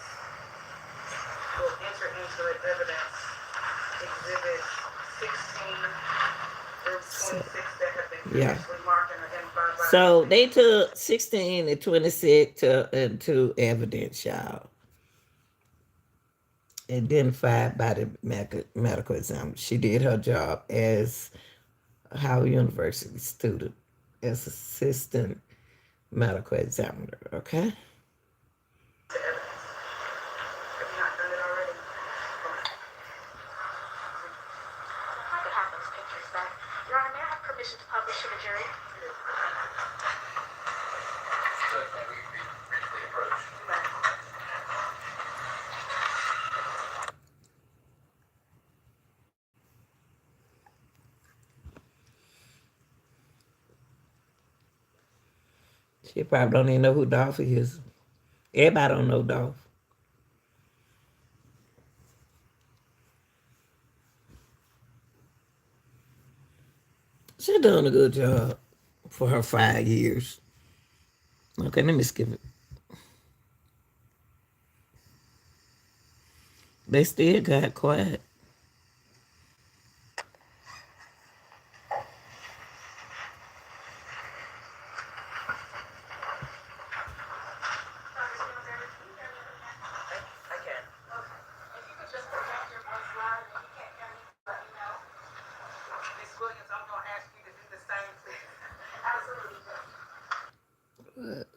will enter into evidence exhibits 16 through 26 that have been Yeah. previously marked and identified by. So they took 16 and 26 into evidence, y'all. Identified by the medical examiner. She did her job as a Howard University student, as assistant medical examiner, okay? To evidence. Have you not done it already? If I could have those pictures back. Your Honor, may I have permission to publish to the jury? Judge, may we be briefly approached? She probably don't even know who Dolph is. Everybody don't know Dolph. She doing a good job for her 5 years. Okay, let me skip it. They still got quiet. I can. Okay. If you could just project your voice loud and if you can't hear me, let me know. Ms. Williams, I'm gonna ask you to do the same, please. Absolutely, Judge. What?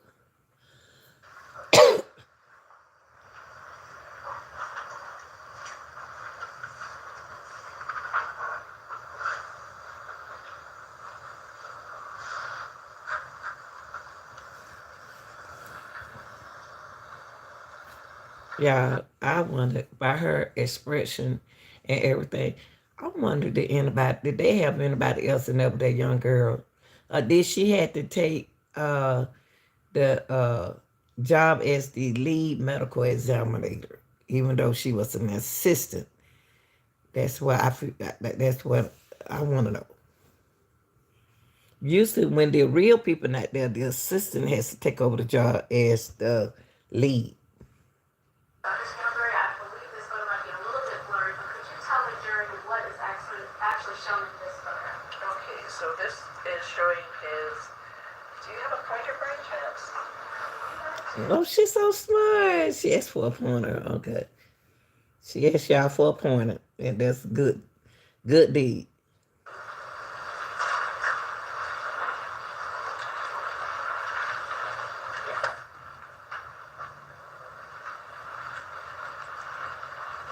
Yeah, I wondered by her expression and everything. I wondered did they have anybody else in there with that young girl? Did she had to take the job as the lead medical examiner, even though she was an assistant? That's why I feel that's what I want to know. Usually, when the real people not there, the assistant has to take over the job as the lead. Dr. Scalabry, I believe this photo might be a little bit blurry, but could you tell the jury what is actually shown in this photo? Okay, so this is showing his. Do you have a pointer by any chance? Oh, she's so smart. She asked for a pointer. Okay. She asked y'all for a pointer, and that's good. Good deed.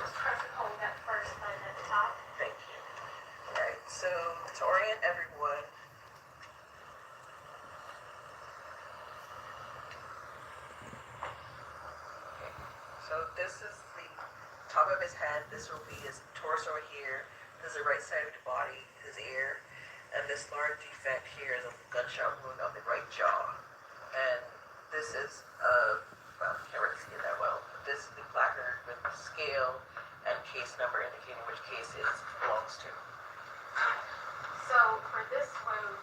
Just press and hold that first button at the top. Thank you. Alright, so to orient everyone, so this is the top of his head, this will be his torso here, this is the right side of the body, his ear, and this large defect here is a gunshot wound on the right jaw. And this is, well, you can't really see it that well, but this is the placard with the scale and case number indicating which case it belongs to. So for this wound,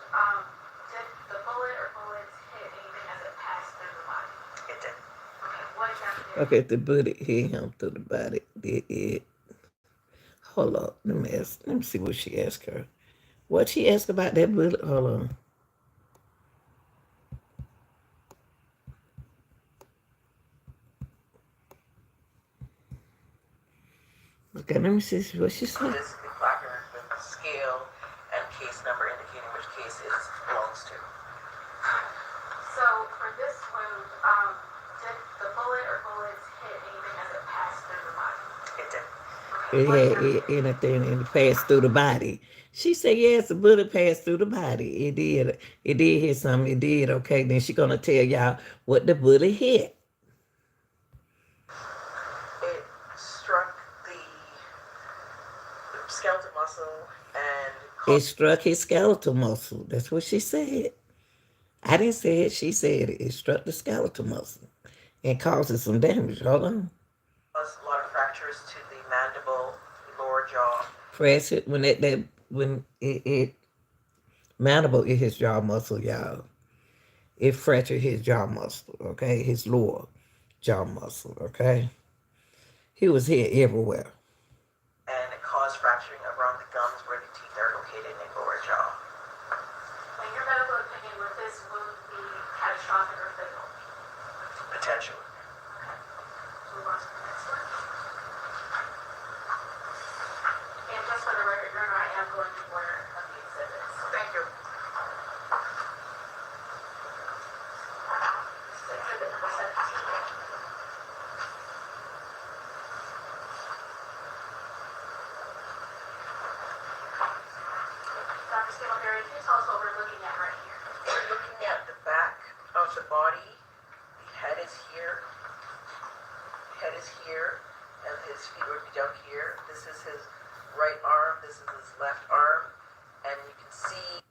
did the bullet or bullets hit anything as it passed through the body? It did. Okay, what exactly did Okay, the bullet hit him through the body. Did it? Hold up. Let me see what she asked her. What she asked about that bullet? Hold on. Okay, let me see what she said. This is the placard with the scale and case number indicating which case it belongs to. So for this wound, did the bullet or bullets hit anything as it passed through the body? It did. It had anything and it passed through the body. She said, yes, the bullet passed through the body. It did. It did hit something. It did. Okay, then she gonna tell y'all what the bullet hit. It struck the skeletal muscle and It struck his skeletal muscle. That's what she said. I didn't say it. She said it. It struck the skeletal muscle and causes some damage. Hold on. caused a lot of fractures to the mandible, lower jaw, Press it when it mandible is his jaw muscle, y'all. It fractured his jaw muscle, okay? His lower jaw muscle, okay? He was here everywhere. And it caused fracturing around the gums where the teeth are located in the lower jaw. In your medical opinion, would this wound be catastrophic or fatal? Potential. Okay. Move on to the next one. And just for the record, Your Honor, I am going to order of the exhibits. Thank you. Exhibit number 17. Dr. Scalaberry, can you tell us what we're looking at right here? We're looking at the back of the body. The head is here. The head is here. And his feet would be down here. This is his right arm. This is his left arm. And you can see.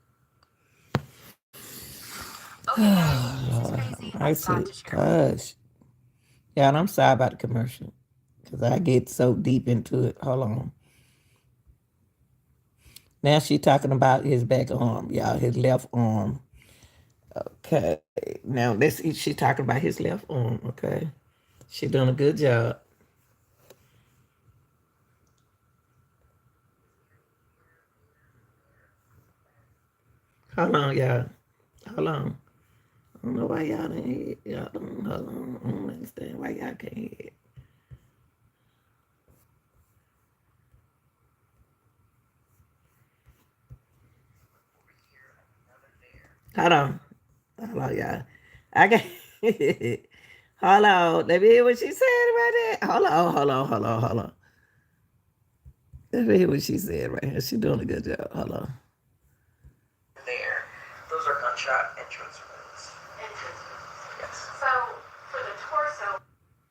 Okay, guys, this is crazy. I Got to said, share. gosh. Yeah, and I'm sorry about the commercial because I get so deep into it. Hold on. Now she talking about his back arm, y'all, his left arm. Okay. Now she talking about his left arm, okay. She done a good job. Hold on, y'all. Hold on. I don't know why y'all didn't hear it. Y'all don't, hold on. I don't understand why y'all can't hear it. Hold on. Hold on, y'all. I got hold on. Let me hear what she said right there. Hold on. Let me hear what she said right here. She doing a good job. Hold on. There. Those are gunshot entrance wounds. Interesting. Yes. So, for the torso,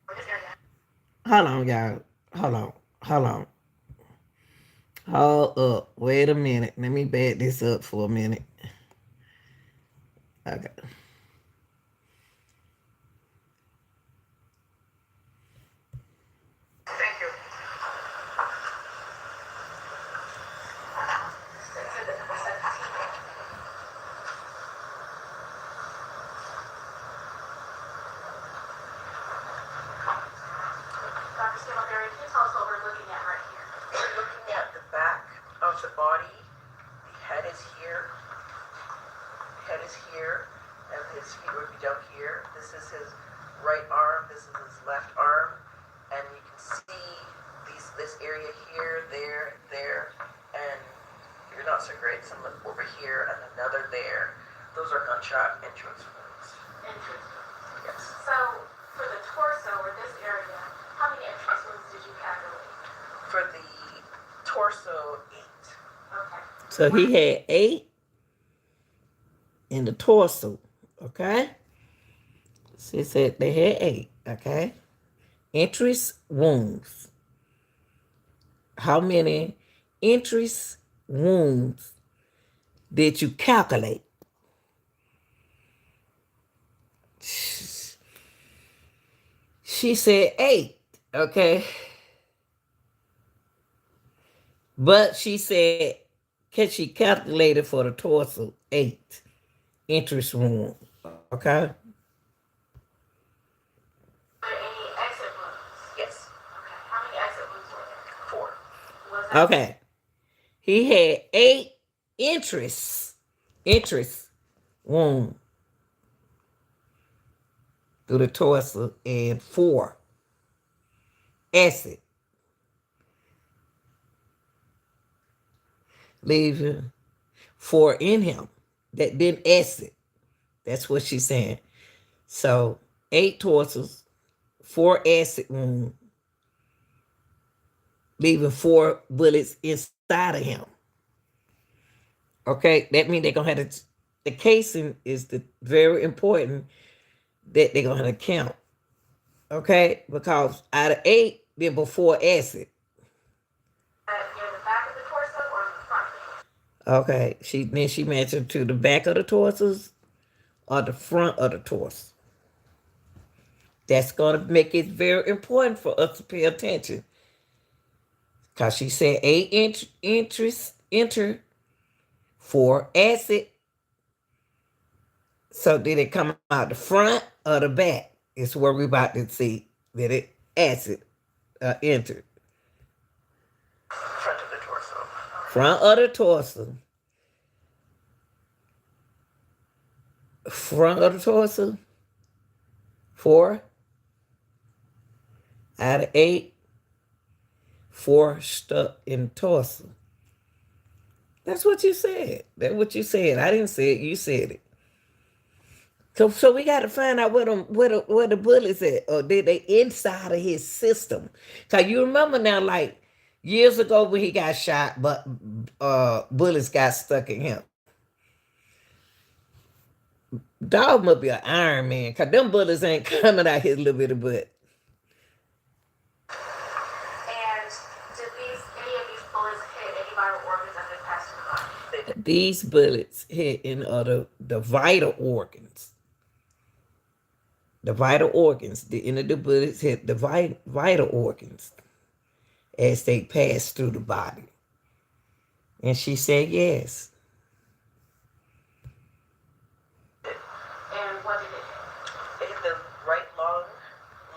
or this area, Hold on, y'all. Hold on. Hold up. Wait a minute. Let me back this up for a minute. Okay. Thank you. exhibit number 17. Dr. Scalaberry, can you tell us what we're looking at right here? We're looking at the back of the body. The head is here. The head is here. And his feet would be down here. This is his right arm. This is his left arm. And you can see this area here, there, and you're not so great. Some over here and another there. Those are gunshot entrance wounds. Interesting. Yes. So, for the torso, or this area, how many entrance wounds did you calculate? For the torso, 8. Okay. So he had 8 in the torso, okay? She said they had 8, okay? Entrance wounds. How many entrance wounds did you calculate? She said 8, okay? But she said, can she calculate it for the torso? 8 entrance wounds, okay? Were there any exit wounds? Yes. Okay. How many exit wounds were there? 4. Was that Okay. He had 8 interest wound through the torso and 4 exit, leaving 4 in him that didn't exit. That's what she's saying. So 8 torsos, 4 exit wound, leaving 4 bullets inside of him. Okay, that means they're gonna have to. The casing is very important that they're gonna have to count. Okay, because out of 8, there were 4 exit. near the back of the torso or the front of the torso? Okay, she mentioned to the back of the torsos or the front of the torso. That's gonna make it very important for us to pay attention. Because she said 8 enter for acid. So did it come out the front or the back? It's where we're about to see that it acid entered. Front of the torso. Front of the torso. Front of the torso. 4 out of 8. 4 stuck in torso. That's what you said. That's what you said. I didn't say it. You said it. So we got to find out where the bullets at, or did they inside of his system? Cause you remember now, like years ago when he got shot, but bullets got stuck in him. Dog must be an Iron Man, cause them bullets ain't coming out his little bit of butt. And did any of these bullets hit any vital organs as they passed through the body? These bullets hit in the vital organs. The vital organs, the end of the bullets hit the vital organs as they pass through the body. And she said yes. And what did it hit? It hit the right lung,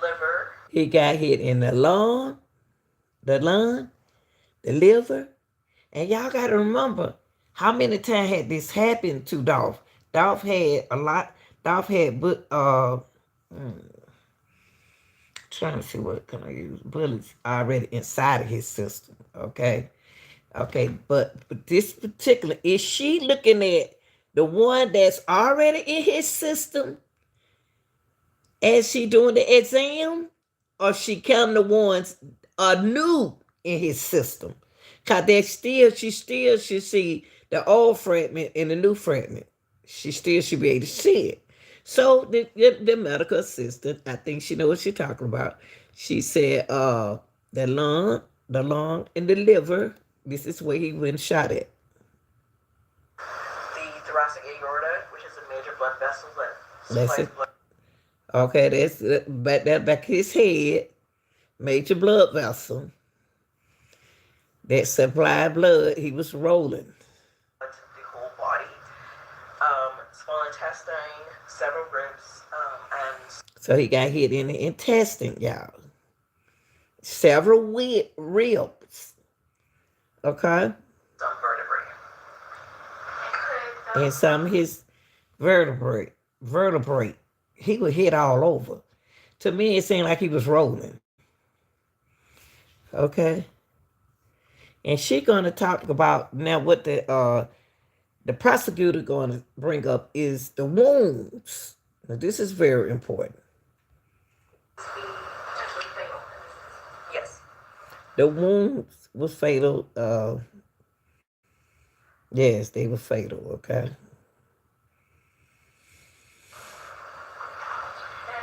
liver. He got hit in the lung, the liver. And y'all got to remember, how many times had this happened to Dolph? Dolph had a lot. Dolph had, trying to see what can I use. Bullets already inside of his system. Okay. But this particular, is she looking at the one that's already in his system as she doing the exam, or she counting the ones are new in his system? Cause she still should see the old fragment and the new fragment. She still should be able to see it. So the medical assistant, I think she knows what she's talking about. She said the lung and the liver, this is where he went shot at. The thoracic aorta, which is a major blood vessel that That's supplies it. blood. Okay, that's back his head, major blood vessel that supply blood. He was rolling. The whole body, small intestine, several ribs, and So he got hit in the intestine, y'all. Several ribs. Okay? some vertebrae. And And some of his vertebrae. He was hit all over. To me, it seemed like he was rolling. Okay? And she gonna talk about now what the prosecutor gonna bring up is the wounds. Now this is very important. potentially fatal. Yes. The wounds was fatal. Yes, they were fatal. Okay. And if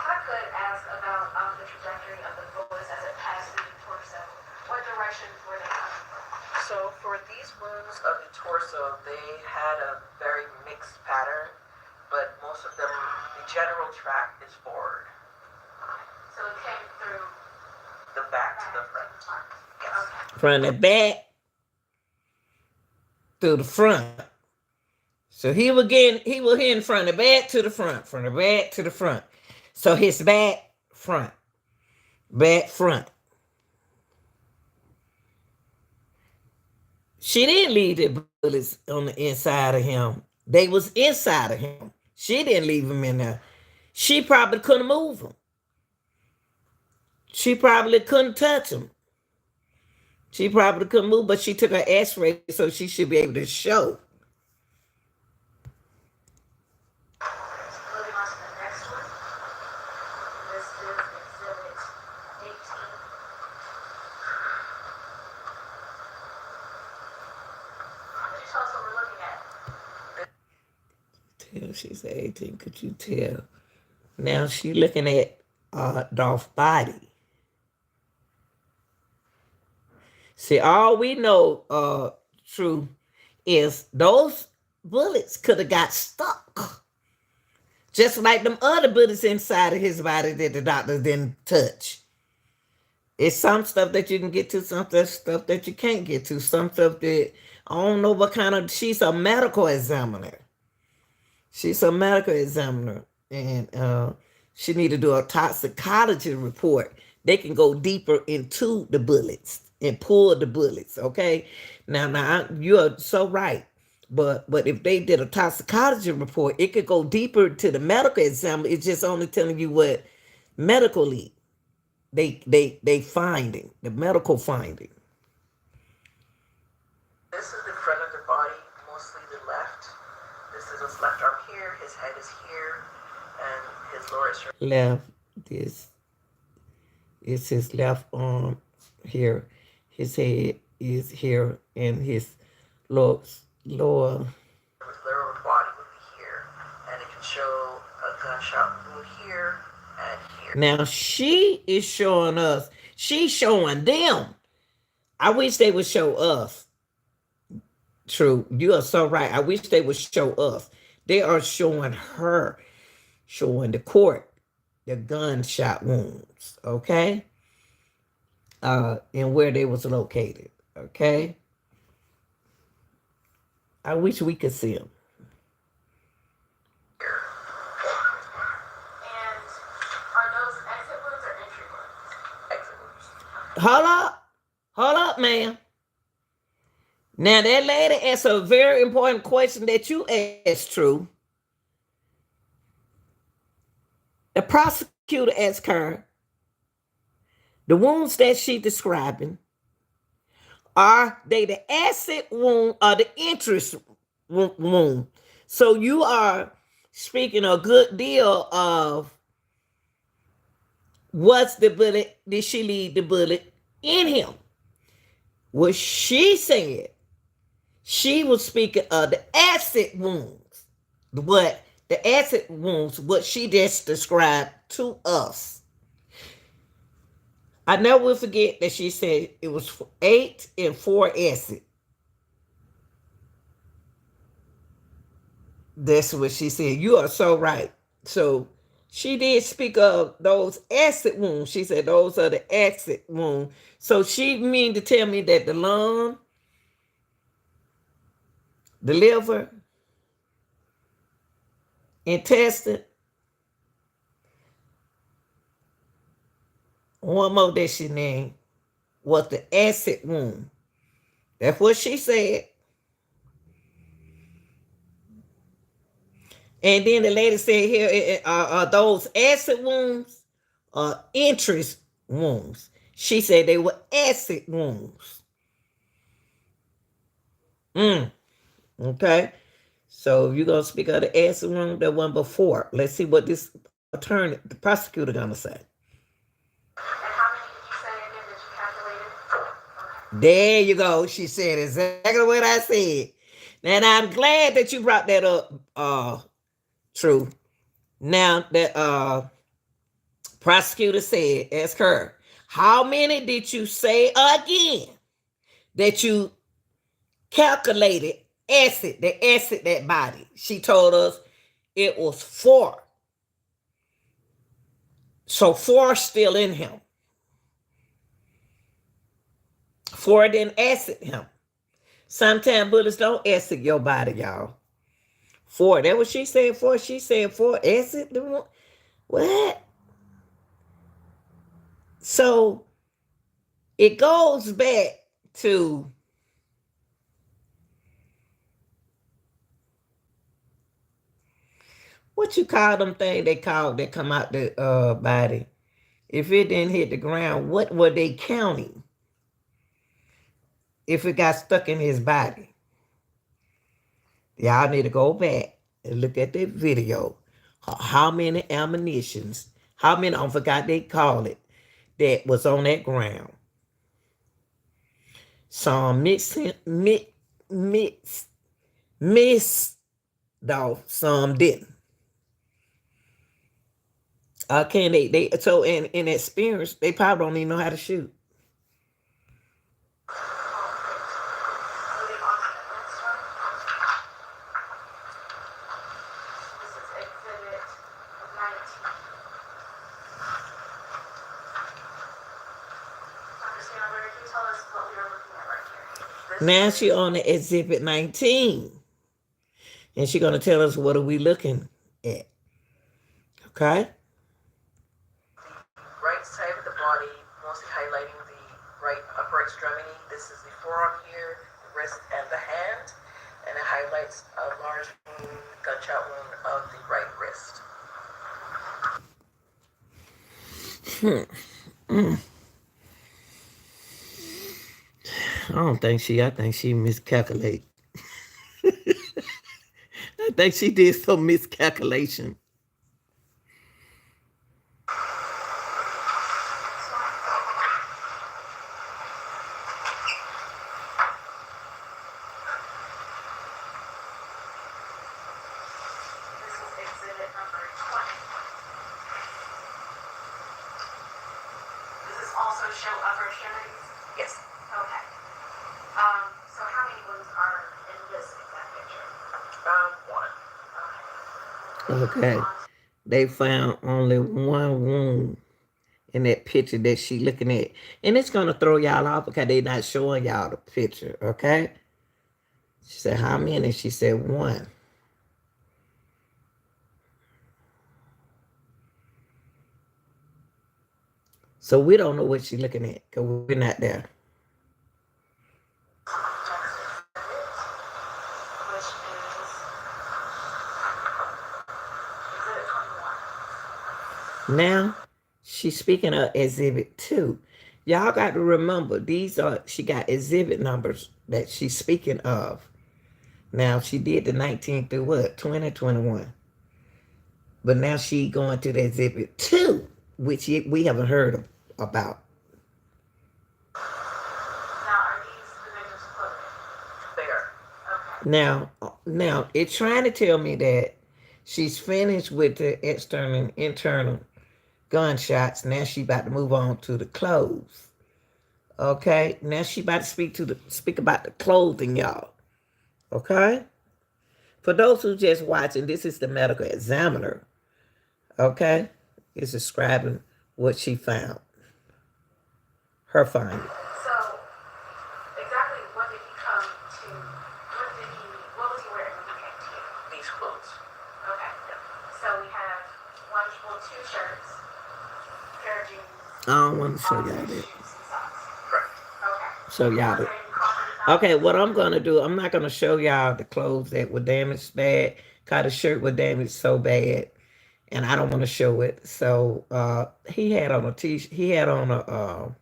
I could ask about the trajectory of the bullets as it passed through the torso, what directions were they coming from? So for these wounds of the torso, they had a very mixed pattern, but most of them, the general track is forward, So it came through the back to the front. Yes. Okay. From the back to the front. So he was hitting from the back to the front, from the back to the front. So his back front. She didn't leave the bullets on the inside of him. They was inside of him. She didn't leave them in there. She probably couldn't move them. She probably couldn't touch them. She probably couldn't move, but she took her x-ray, so she should be able to show. Moving on to the next one. This is Exhibit 18. Could you tell us what we're looking at? Tell, she said 18, could you tell? Now she looking at Dolph's body. See, all we know, True, is those bullets could have got stuck. Just like them other bullets inside of his body that the doctor didn't touch. It's some stuff that you can get to, some stuff that you can't get to, some stuff that I don't know what kind of. She's a medical examiner. She's a medical examiner, and she need to do a toxicology report. They can go deeper into the bullets and pull the bullets. Okay, now you are so right. But if they did a toxicology report, it could go deeper to the medical exam. It's just only telling you what medically they finding, the medical finding. This is the front of the body, mostly the left. This is his left arm here, his head is here, and his lower extremity. Left, this is his left arm here. His head is here, and his lower His lower body would be here, and it can show a gunshot wound here and here. Now she is showing us, she's showing them. I wish they would show us. True, you are so right. I wish they would show us. They are showing her, showing the court the gunshot wounds, okay? And where they was located, okay? I wish we could see them. And are those exit wounds or entry wounds? Exit wounds. Hold up, ma'am. Now that lady asked a very important question that you asked, True. The prosecutor asked her, the wounds that she's describing, are they the acid wound or the interest wound? So you are speaking a good deal of what's the bullet, did she leave the bullet in him? What she said, she was speaking of the acid wounds. What the acid wounds, what she just described to us. I never will forget that she said it was 8 and 4 acid. That's what she said. You are so right. So she did speak of those acid wounds. She said those are the acid wounds. So she mean to tell me that the lung, the liver, intestine, one more that she named was the acid wound. That's what she said. And then the lady said here, are those acid wounds or interest wounds? She said they were acid wounds. Okay. So you're going to speak of the acid wound, that one before. Let's see what this attorney, the prosecutor, going to say. And how many did you say again that you calculated? There you go. She said exactly what I said. And I'm glad that you brought that up, True. Now that prosecutor said, ask her, how many did you say again that you calculated acid, the acid that body? She told us it was 4. So 4 still in him. 4 didn't acid him. Sometimes bullets don't acid your body, y'all. 4. That what she said 4. She said 4 acid. What? So it goes back to what you call them thing they come out the body. If it didn't hit the ground, what were they counting? If it got stuck in his body. Y'all need to go back and look at that video. How many ammunitions, how many, I forgot they call it, that was on that ground. Some missed, though, some didn't. Can they so in experience, they probably don't even know how to shoot. you tell us what we are looking at right here? Now she on the exhibit 19. And she gonna tell us what are we looking at. Okay? Right side of the body, mostly highlighting the right upper extremity. This is the forearm here, the wrist, and the hand. And it highlights a large wound, gunshot wound of the right wrist. I think she miscalculate. I think she did some miscalculation. This is exhibit number 20. Does this also show upper extremities? Yes. Okay. So how many wounds are in this exact picture? One. Okay. Okay. They found only one wound in that picture that she looking at. And it's gonna throw y'all off because they not showing y'all the picture, okay? She said, how many? She said one. So we don't know what she's looking at because we're not there. Which is exhibit 21. Now she's speaking of exhibit 2. Y'all got to remember she got exhibit numbers that she's speaking of. Now she did the 19 through what? 2021. But now she going to the exhibit 2, which we haven't heard about. Now, are these the victim's clothing? They are. Okay. Now it's trying to tell me that she's finished with the external and internal gunshots. Now she about to move on to the clothes. Okay? Now she about to speak about the clothing, y'all. Okay? For those who just watching, this is the medical examiner. Okay? Is describing what she found. Her finding. So, exactly what did he come to, what was he wearing when he came to you? These clothes. Okay. So we have two shirts, a pair of jeans, I don't want to show y'all shoes, that. and socks. Correct. Okay. Show y'all Was that. there any common Okay, what I'm gonna do, I'm not gonna show y'all the clothes that were damaged bad. Cause the shirt was damaged so bad, and I don't want to show it. So he had on a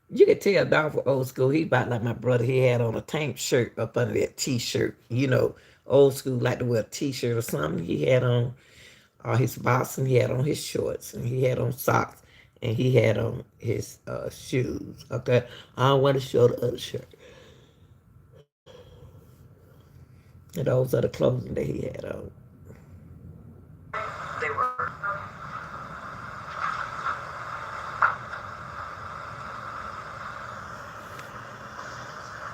you could tell Dolph was old school. He about like my brother. He had on a tank shirt up under that t-shirt. You know, old school like to wear a t-shirt or something. He had on his boxing. He had on his shorts, and he had on socks, and he had on his shoes. Okay, I don't want to show the other shirt. And those are the clothing that he had on. They were.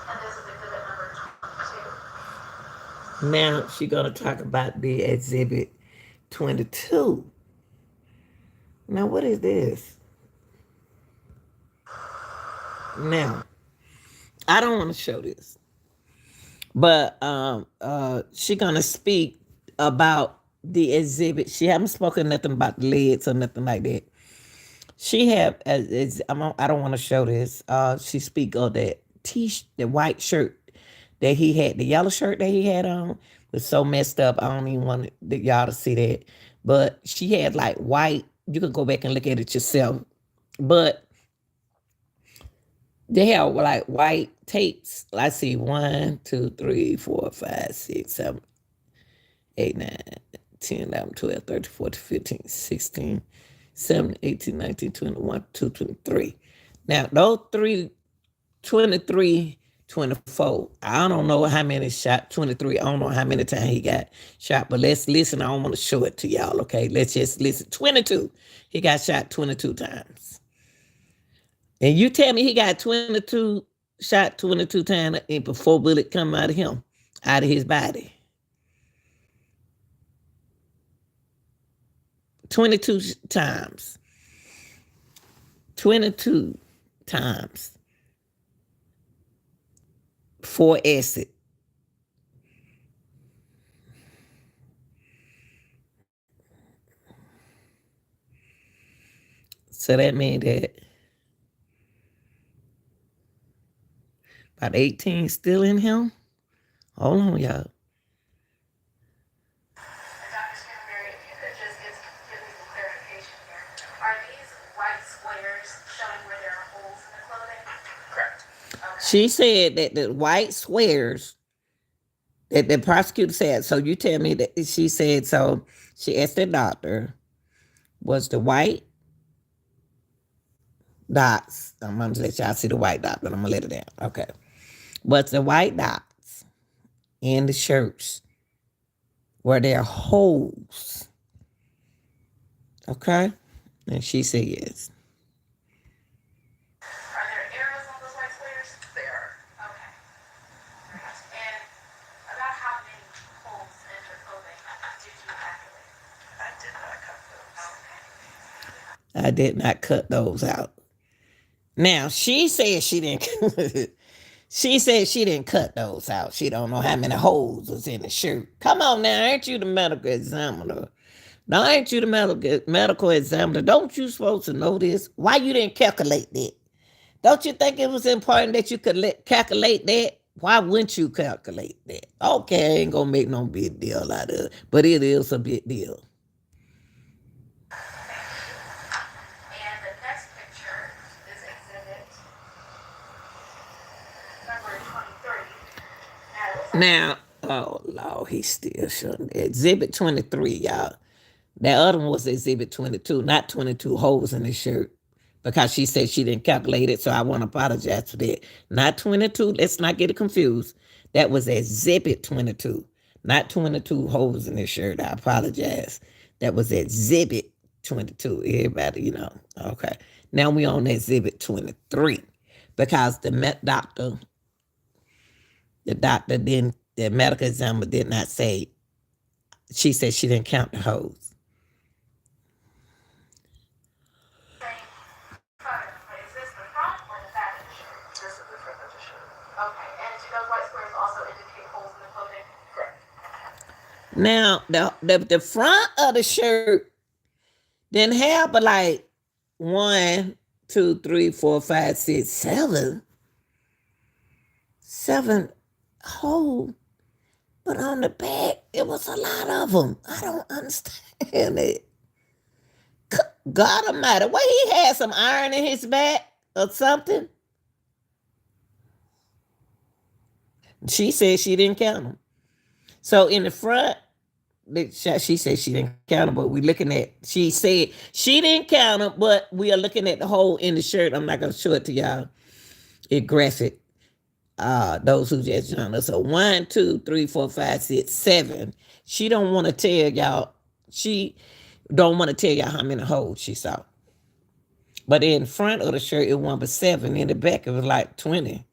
And this is exhibit number 22. Now she's gonna talk about the exhibit 22. Now what is this? Now, I don't want to show this. But she gonna speak about the exhibit. She haven't spoken nothing about the legs or nothing like that. She have I don't want to show this. She speak of the white shirt that he had, the yellow shirt that he had on was so messed up. I don't even want y'all to see that. But she had like white. You can go back and look at it yourself. But they have like white tapes. I see 1, 2, 3, 4, 5, 6, 7, 8, 9, 10, 11, 12, 13, 14, 15, 16, 17, 18, 19, 20, 1, 2, 23. Now, those 23, 24. I don't know how many shot, 23. I don't know how many times he got shot, but let's listen. I don't want to show it to y'all, okay? Let's just listen. 22. He got shot 22 times. And you tell me he got 22 shot 22 times and before bullet come out of him, out of his body. 22 times. 22 times. 4 acid. So that means that about 18 still in him. Hold on, y'all. And Dr. Scantlebury, if you could just give me some clarification here. Are these white squares showing where there are holes in the clothing? Correct. Okay. She said that the white squares that the prosecutor said, so you tell me that she said, so she asked the doctor, was the white dots, I'm going to let y'all see the white dot, but I'm going to let it down. Okay. Was the white dots in the shirts, were there holes? Okay. And she said yes. Are there arrows on those white squares? They are. Okay. Great. And about how many holes in the clothing did you calculate? I did not cut those. Okay. I did not cut those out. Now, she said she didn't. She said she didn't cut those out. She don't know how many holes was in the shirt. Come on now, ain't you the medical examiner? Now, ain't you the medical examiner? Don't you supposed to know this? Why you didn't calculate that? Don't you think it was important that you could calculate that? Why wouldn't you calculate that? Okay, I ain't gonna make no big deal out of it, but it is a big deal. And the next picture is exhibit number 23. Now, oh Lord, he's still showing exhibit 23, y'all. That other one was exhibit 22, not 22 holes in the shirt. Because she said she didn't calculate it, so I want to apologize for that. Not 22, let's not get it confused. That was exhibit 22, not 22 holes in the shirt. I apologize. That was exhibit 22. Everybody, okay. Now we on exhibit 23 because the medical examiner did not say, she said she didn't count the holes. Is this the front or the back of the shirt? This is the front of the shirt. Okay. And do those white squares also indicate holes in the clothing? Correct. Now, the front of the shirt didn't have but like 1, 2, 3, 4, 5, 6, 7 holes. But on the back, it was a lot of them. I don't understand it. God Almighty, what, he had some iron in his back or something? She said she didn't count them. So in the front, she said she didn't count them, but we're looking at, she said she didn't count them, but we are looking at the hole in the shirt. I'm not going to show it to y'all. It graphic. Those who just joined us. So 1, 2, 3, 4, 5, 6, 7. She don't want to tell y'all. She don't want to tell y'all how many holes she saw. But in front of the shirt, it was 7. In the back, it was like 20.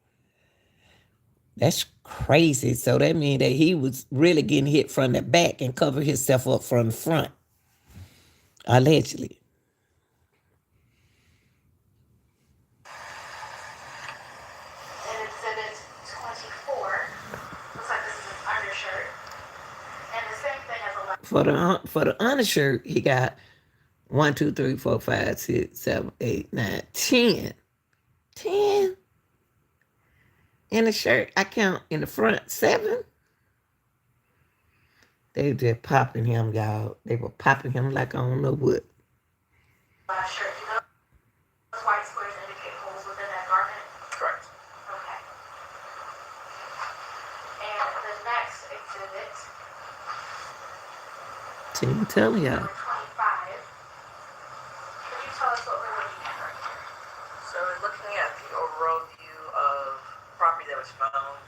That's crazy. So that means that he was really getting hit from the back and covered himself up from the front. Allegedly. In exhibit 24, looks like this is his undershirt. And the same thing as a For the undershirt, he got 1, 2, 3, 4, 5, 6, 7, 8, 9, 10. 10 in the shirt. I count in the front 7. They just popping him, y'all. They were popping him like I don't know what. shirt. Do those white squares indicate holes within that garment? Correct. Okay. And the next exhibit, I'm telling y'all. number 25. Could you tell us what we're looking at right here? So we're looking at the overall view of property that was found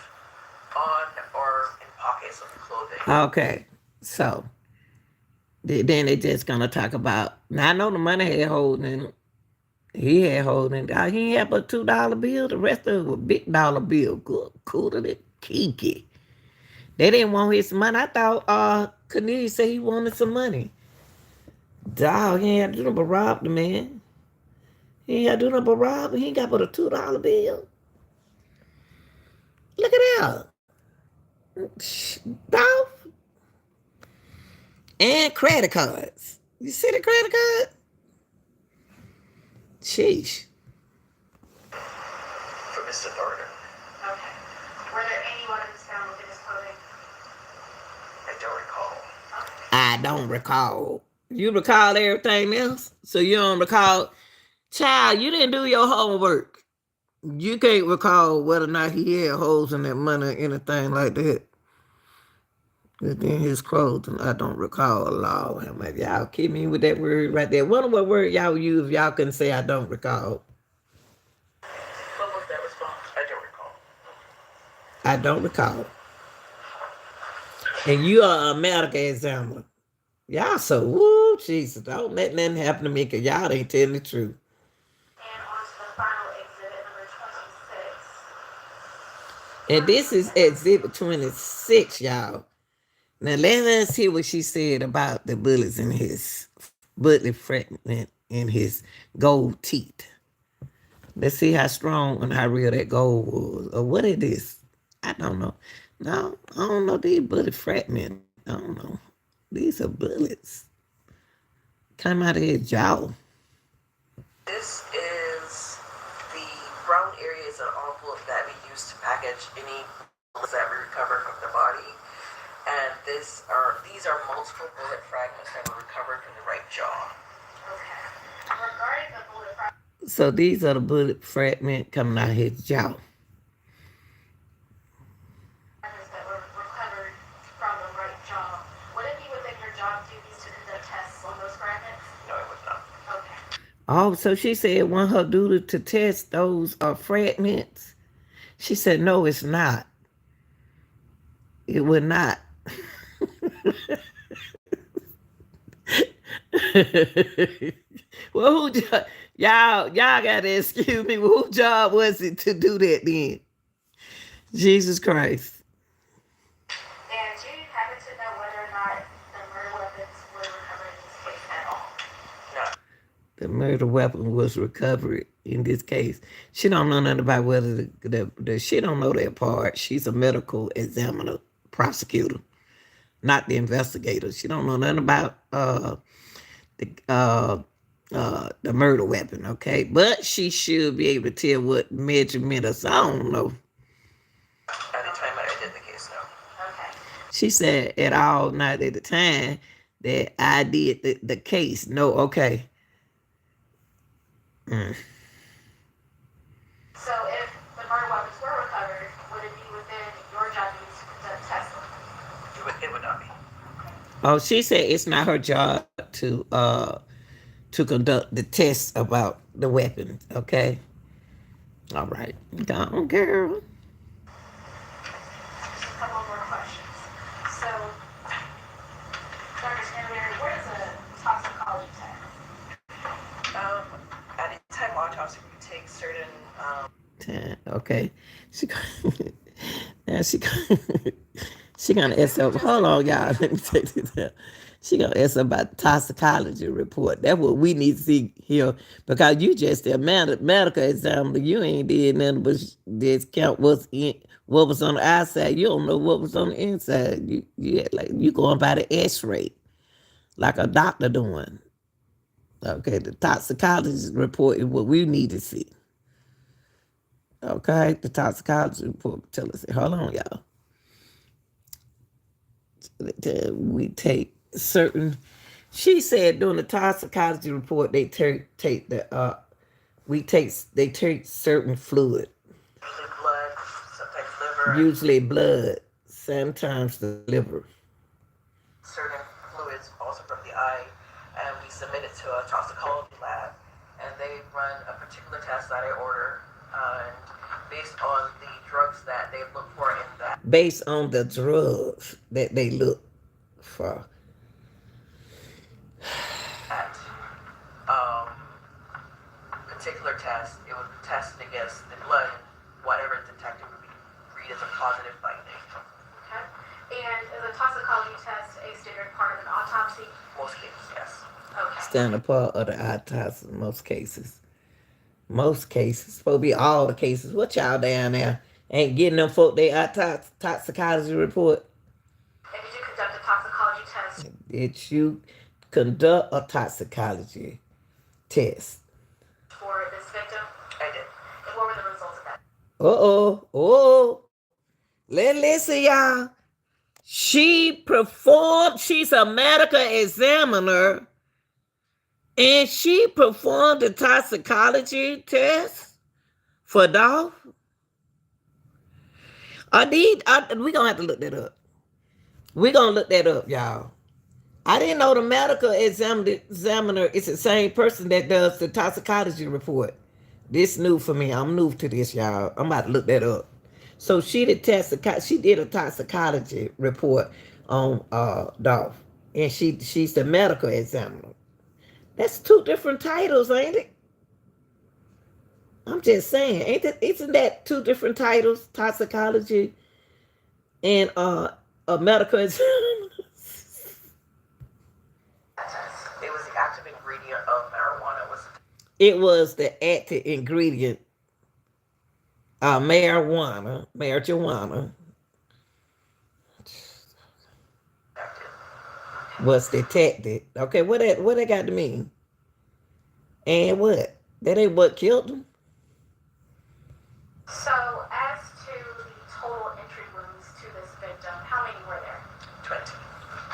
on or in pockets of the clothing. Okay, so then they just gonna talk about. Now I know the money had holding in it. He had holding it. He had but $2 bill. The rest of it was big dollar bill. Good, cool to the kiki. They didn't want his money. I thought Cornelius said he wanted some money. Dog, he had to do but rob the man. He ain't got to do nothing but rob. He ain't got but a $2 bill. Look at that. Dolph. And credit cards. You see the credit card? Sheesh. For Mr. Thornton. Okay. Were there any weapons found within his clothing? I don't recall. I don't recall. You recall everything else? So you don't recall? Child, you didn't do your homework. You can't recall whether or not he had holes in that money or anything like that. Within his clothing, I don't recall. Lord, how much y'all keep me with that word right there. Wonder what word y'all use if y'all couldn't say I don't recall. What was that response? I don't recall. I don't recall. And you are a medical examiner. Y'all so, woo, Jesus, don't let nothing happen to me because y'all ain't telling the truth. And on to the final exhibit, number 26. And this is exhibit 26, y'all. Now let us hear what she said about the bullets in his bullet fragment in his gold teeth. Let's see how strong and how real that gold was. Or what it is. I don't know. No, I don't know these bullet fragments. I don't know. These are bullets. Come out of his jaw. This is the brown areas of envelope that we use to package any bullets that we recover from the body. And these are multiple bullet fragments that were recovered from the right jaw. Okay. Regarding the bullet fragments So these are the bullet fragment coming out of his jaw. that were recovered from the right jaw, would it be within your job duties to conduct tests on those fragments? No, it was not. Okay. Oh, so she said it wasn't her duty to test those fragments. She said, no, it's not. It would not. Well, y'all gotta excuse me. Whose job was it to do that then? Jesus Christ. And do you happen to know whether or not the murder weapons were recovered in this case at all? No. The murder weapon was recovered in this case. She don't know nothing about whether she don't know that part. She's a medical examiner, prosecutor, not the investigator. She don't know nothing about the murder weapon, okay? But she should be able to tell what measurement or so. I don't know. At the time I did the case, no. Okay. She said at all, not at the time that I did the case. No, okay. So if the murder weapons were recovered, would it be within your job duties to conduct tests on them? It would not be. Oh, she said it's not her job to conduct the test about the weapon. Okay. All right. Go on, girl. Just a couple more questions. So, Dr. Stanberry, what is a toxicology test? At the time autopsy, we take certain Okay. Now she gonna ask her. Hold on, y'all. Let me take this out. She gonna ask about the toxicology report. That's what we need to see here because you just a medical examiner. You ain't did nothing but just count what was on the outside. You don't know what was on the inside. You going by the X-ray, like a doctor doing. Okay, the toxicology report is what we need to see. Okay, the toxicology report tell us. Hold on, y'all. We take certain. She said during the toxicology report they take certain fluid. usually blood, sometimes liver, Usually blood, sometimes the liver. certain fluids also from the eye, and we submit it to a toxicology lab, and they run a particular test that I order, and based on the drugs that they look for in that. Based on the drugs that they look for. At particular test, it would test against the blood, and whatever detected would be read as a positive finding. Okay. And is a toxicology test a standard part of an autopsy? Most cases, yes. Okay. Standard part of the autopsy in most cases. Most cases. Supposed to be all the cases. What y'all down there ain't getting them folk their toxicology report? And did you conduct a toxicology test Did you conduct a toxicology test? for this victim? I did. And what were the results of that? Oh. Listen, y'all. She's a medical examiner, and she performed a toxicology test for Dolph. We're going to have to look that up. We're going to look that up, y'all. I didn't know the medical examiner is the same person that does the toxicology report. This new for me. I'm new to this, y'all. I'm about to look that up. So she did a toxicology report on Dolph. And she's the medical examiner. That's two different titles, ain't it? I'm just saying, isn't that two different titles? Toxicology and a medical examiner. It was the active ingredient of marijuana. It was the active ingredient, marijuana was detected. Okay, what that got to mean? And what? That ain't what killed him? So, as to the total entry wounds to this victim, how many were there? 20.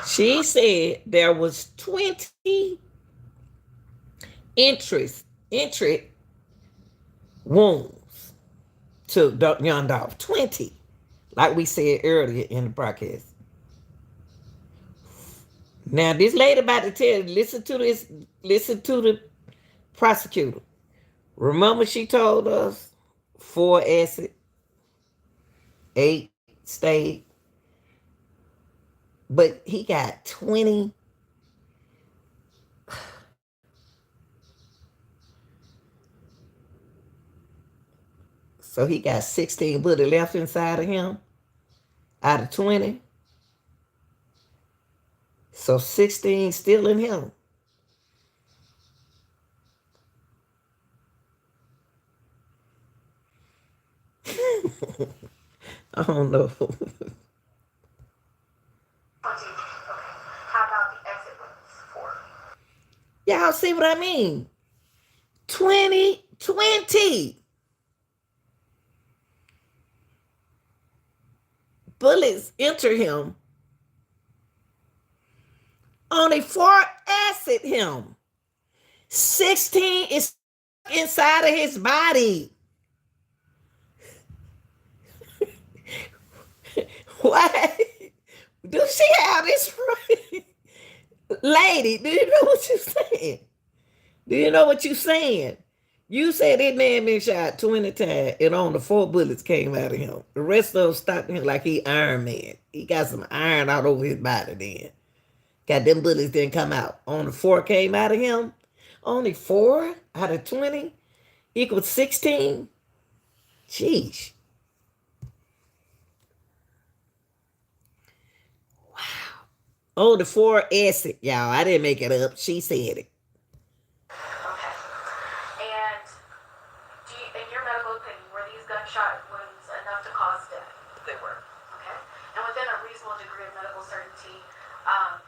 She said there was 20 entry wounds to young Dolph. 20, like we said earlier in the broadcast. Now, this lady about to tell you, listen to the prosecutor. Remember she told us 4 acid, 8 stayed, but he got 20. So he got 16 bullets left inside of him out of 20. So 16 still in him. I don't know. 20. Okay. How about the exit wounds? 4. Y'all see what I mean? 20. Bullets enter him. Only 4 acid him. 16 is inside of his body. What? Do she have this right? Lady, do you know what you're saying? Do you know what you're saying? You said that man been shot 20 times and only 4 bullets came out of him. The rest of them stopped him like he Iron Man. He got some iron all over his body then. Got them bullets didn't come out. Only 4 came out of him. Only 4 out of 20 equals 16. Jeez. Wow. Only 4 acid, y'all. I didn't make it up. She said it. Okay. And in your medical opinion, were these gunshot wounds enough to cause death? They were. Okay. And within a reasonable degree of medical certainty,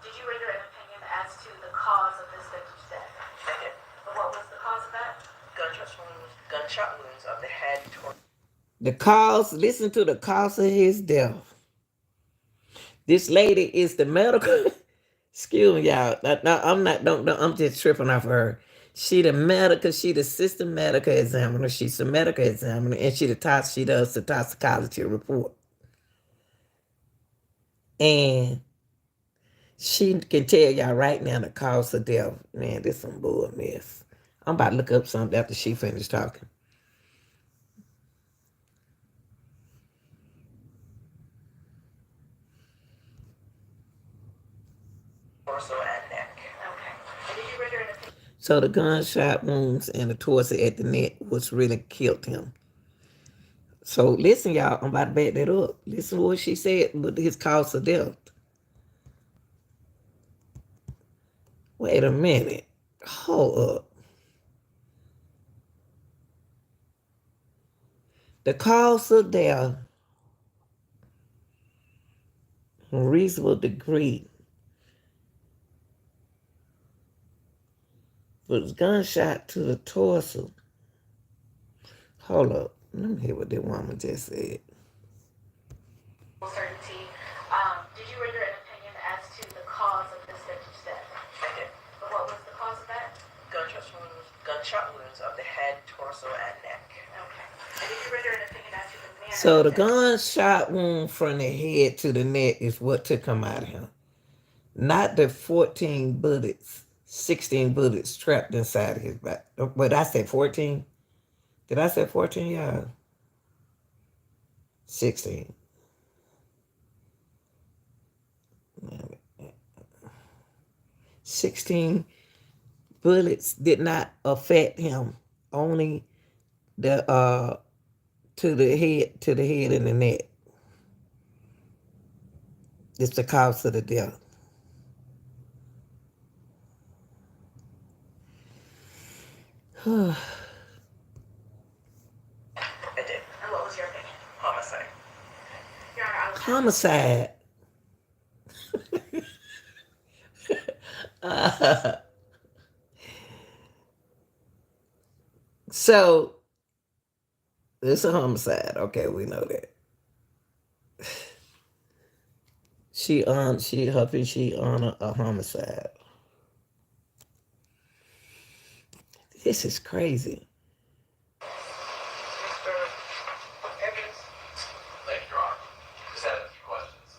did you render an opinion as to the cause of this victim's death? I did. But what was the cause of that? Gunshot wounds of the head toward. The cause, listen to the cause of his death. This lady is the medical. Excuse me, y'all. No, I'm not. Don't. I'm just tripping off of her. She the assistant medical examiner. She's a medical examiner, and she does the toxicology report, and she can tell y'all right now the cause of death. Man, this some bull mess. I'm about to look up something after she finished talking. Torso and neck. Okay. And did you render an opinion? So the gunshot wounds and the torso at the neck was really killed him. So listen, y'all, I'm about to back that up. Listen to what she said with his cause of death. Wait a minute. Hold up. The cause of death, reasonable degree, was gunshot to the torso. Hold up. Let me hear what that woman just said. Certainty. Did you render an opinion as to the cause of this victim's death? I did. But what was the cause of that? Gunshot wounds of the head, torso, and neck. Okay. And did you render an opinion as to the manner So of the death? gunshot wound from the head to the neck is what took him out of him. Not the 14 bullets, 16 bullets trapped inside his back. But I said 14. Did I say 14, y'all? 16. 16 bullets did not affect him. Only the to the head and the neck. It's the cause of the death. I did. And what was your opinion? Homicide. Your Honor, I was Homicide. So it's a homicide. Okay, we know that. She on a homicide. This is crazy. Mr. Evans, Thank you, Your Honor. Just had a few questions.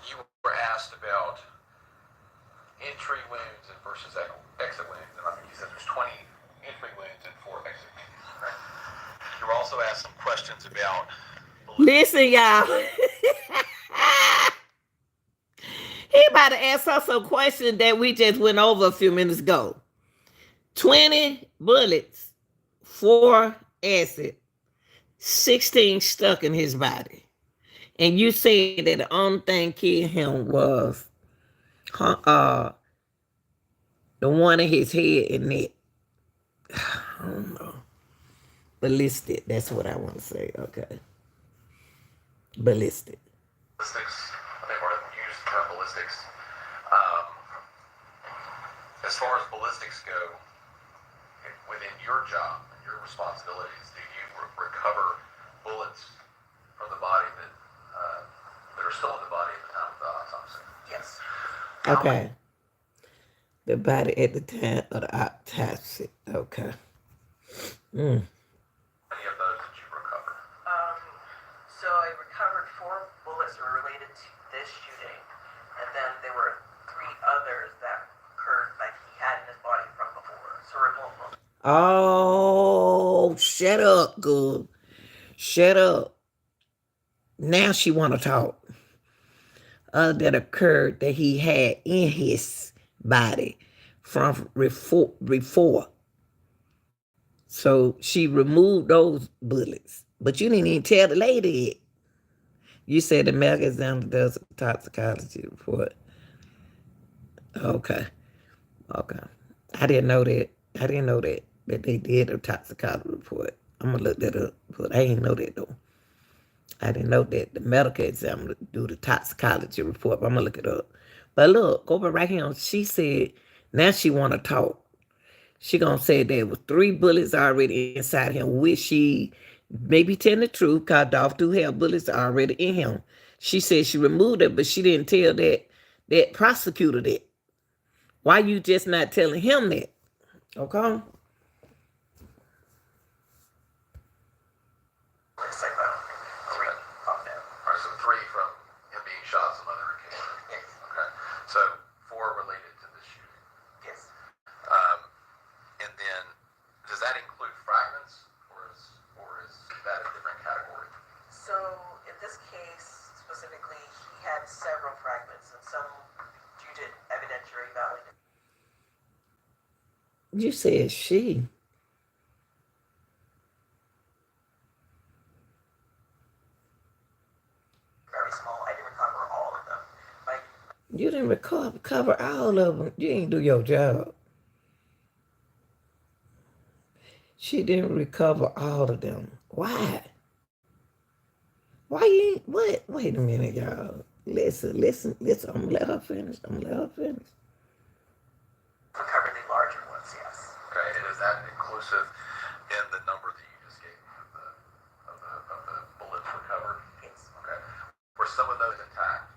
You were asked about entry wounds and versus exit wounds, and I think you said there's 20 entry wounds and 4 exit wounds. Right? You were also asked some questions about Listen, y'all. He about to ask us some questions that we just went over a few minutes ago. 20 bullets, 4 acid, 16 stuck in his body. And you said that the only thing killed him was the one in his head and neck. I don't know. Ballistic. That's what I want to say. Okay. Ballistic. Ballistics, I think we're used the term ballistics. Um, as far as ballistics go, within your job, your responsibilities, do you recover bullets from the body that are still in the body at the time of the autopsy? Yes. Okay. The body at the time of the autopsy. Okay. Any of those that you recovered? So I recovered 4 bullets that were related to this shooting, and then there were 3 others that occurred like he had in his body from before. So removal. Oh, shut up, girl. Shut up. Now she want to talk. That occurred that he had in his body from before. So she removed those bullets. But you didn't even tell the lady it. You said the medical examiner does a toxicology report. Okay. Okay. I didn't know that. That they did a toxicology report. I'm going to look that up. But I didn't know that, though. I didn't know that the medical examiner do the toxicology report. But I'm going to look it up. But look, go back right here. She said, now she want to talk. She going to say there was 3 bullets already inside him, which she maybe telling the truth, because Dolph do have bullets already in him. She said she removed it, but she didn't tell that prosecutor that. Why you just not telling him that? Okay? It's like 3 up there. All right, so 3 from him being shot some other occasion. Yes. Okay. So 4 related to this shooting. Yes. And then, does that include fragments, or is that a different category? So in this case specifically, he had several fragments, and some due to evidentiary value. You said she. Very small. I didn't recover all of them. Like You didn't cover all of them. You didn't do your job. She didn't recover all of them. Why? Why you ain't, what? Wait a minute, y'all. Listen. I'm gonna let her finish. Recovered the larger ones, yes. Okay, and is that inclusive in the number that you just gave me of the bullets recovered? Yes. Okay. Were some of those intact?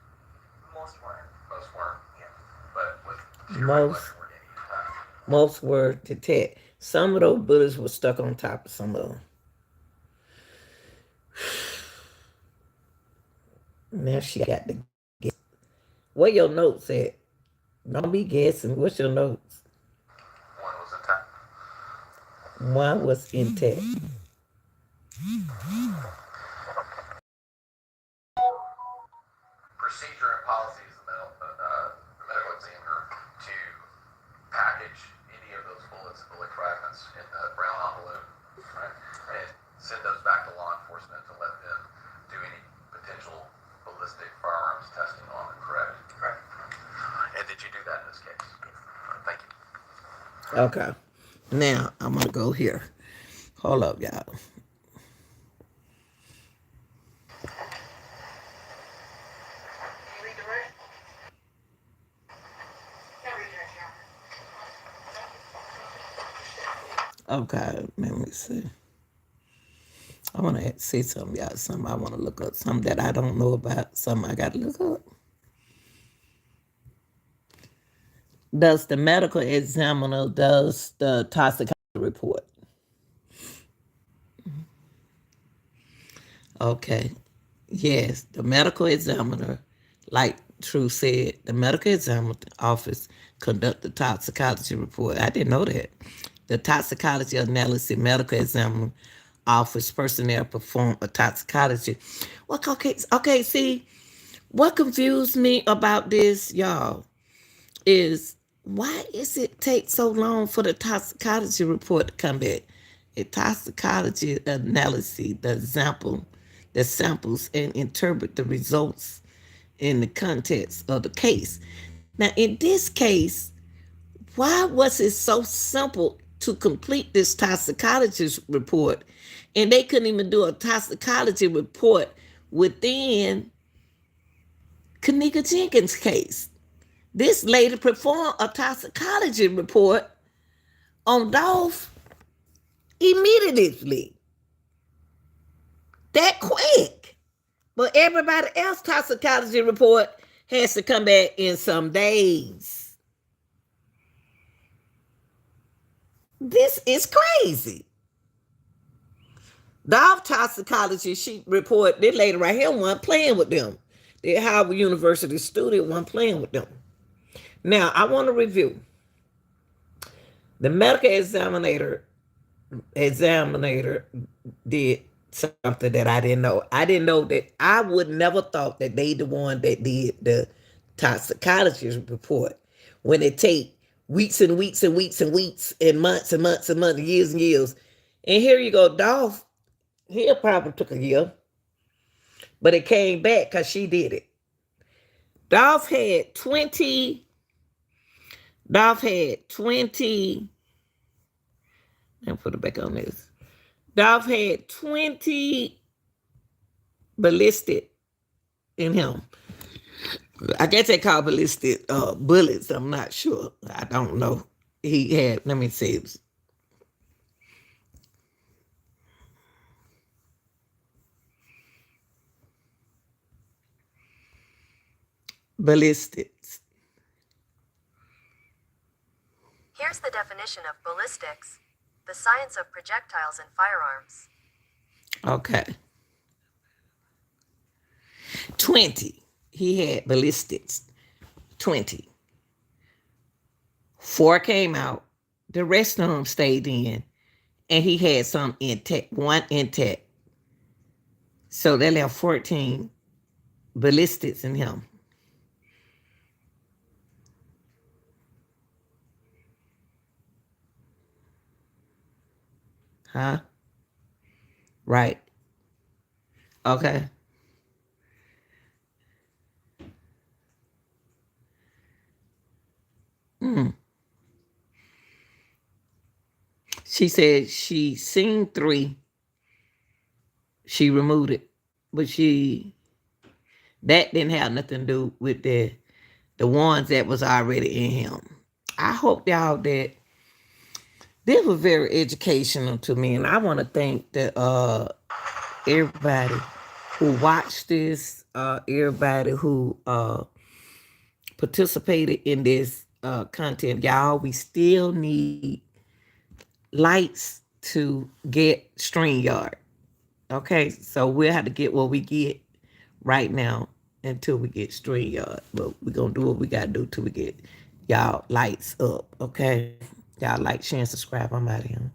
Most weren't. Most weren't. Yeah. But with your Most recollection, were any intact? most were detect. Some of those bullets were stuck on top of some of them. Now she got to guess. Where your notes at? Don't be guessing. What's your notes? One was intact. One was intact. Procedure and policies of the medical examiner to package any of those bullets and bullet fragments in the brown envelope, right? And send those back to law enforcement to let them do any potential ballistic firearms testing on them, correct? Correct. And did you do that in this case? Thank you. Okay. Now I'm gonna go here. Hold up, y'all. Redirect. Yeah, redirect, Your Honor. Okay, let me see. I want to say something, y'all. Something I want to look up. Something that I don't know about. Something I got to look up. Does the medical examiner does the toxicology report? Okay. Yes, the medical examiner, like True said, the medical examiner office conduct the toxicology report. I didn't know that. The toxicology analysis medical examiner office personnel perform a toxicology. Well, okay, see, what confused me about this, y'all, is why is it take so long for the toxicology report to come back? A toxicology analysis, the samples and interpret the results in the context of the case. Now, in this case, why was it so simple to complete this toxicology report and they couldn't even do a toxicology report within Kanika Jenkins' case? This lady performed a toxicology report on Dolph immediately. That quick. But everybody else toxicology report has to come back in some days. This is crazy. Dolph toxicology she report, this lady right here wasn't playing with them. The Howard University student wasn't playing with them. Now I want to review. The medical examiner did something that I didn't know. I didn't know that. I would never thought that they the one that did the toxicology report when it take weeks and weeks and weeks and weeks and months and months and months, years and years. And here you go, Dolph. He probably took a year, but it came back because she did it. Dolph had 20. Dolph had 20. I'll put it back on this. Dolph had 20 ballistic in him. I guess they call ballistic bullets. I'm not sure. I don't know. He had, let me see. Ballistics. Here's the definition of ballistics: the science of projectiles and firearms. Okay. 20. He had ballistics. 20. 4 came out. The rest of them stayed in. And he had some intact, 1 intact. So they left 14 ballistics in him. Huh? Right. Okay. She said she seen 3. She removed it, but that didn't have nothing to do with the ones that was already in him. I hope y'all that this was very educational to me, and I want to thank everybody who watched this, everybody who participated in this content. Y'all, we still need lights to get StreamYard. Okay, so we'll have to get what we get right now until we get StreamYard. But we're going to do what we got to do till we get y'all lights up. Okay, y'all like, share, and subscribe. I'm out of here.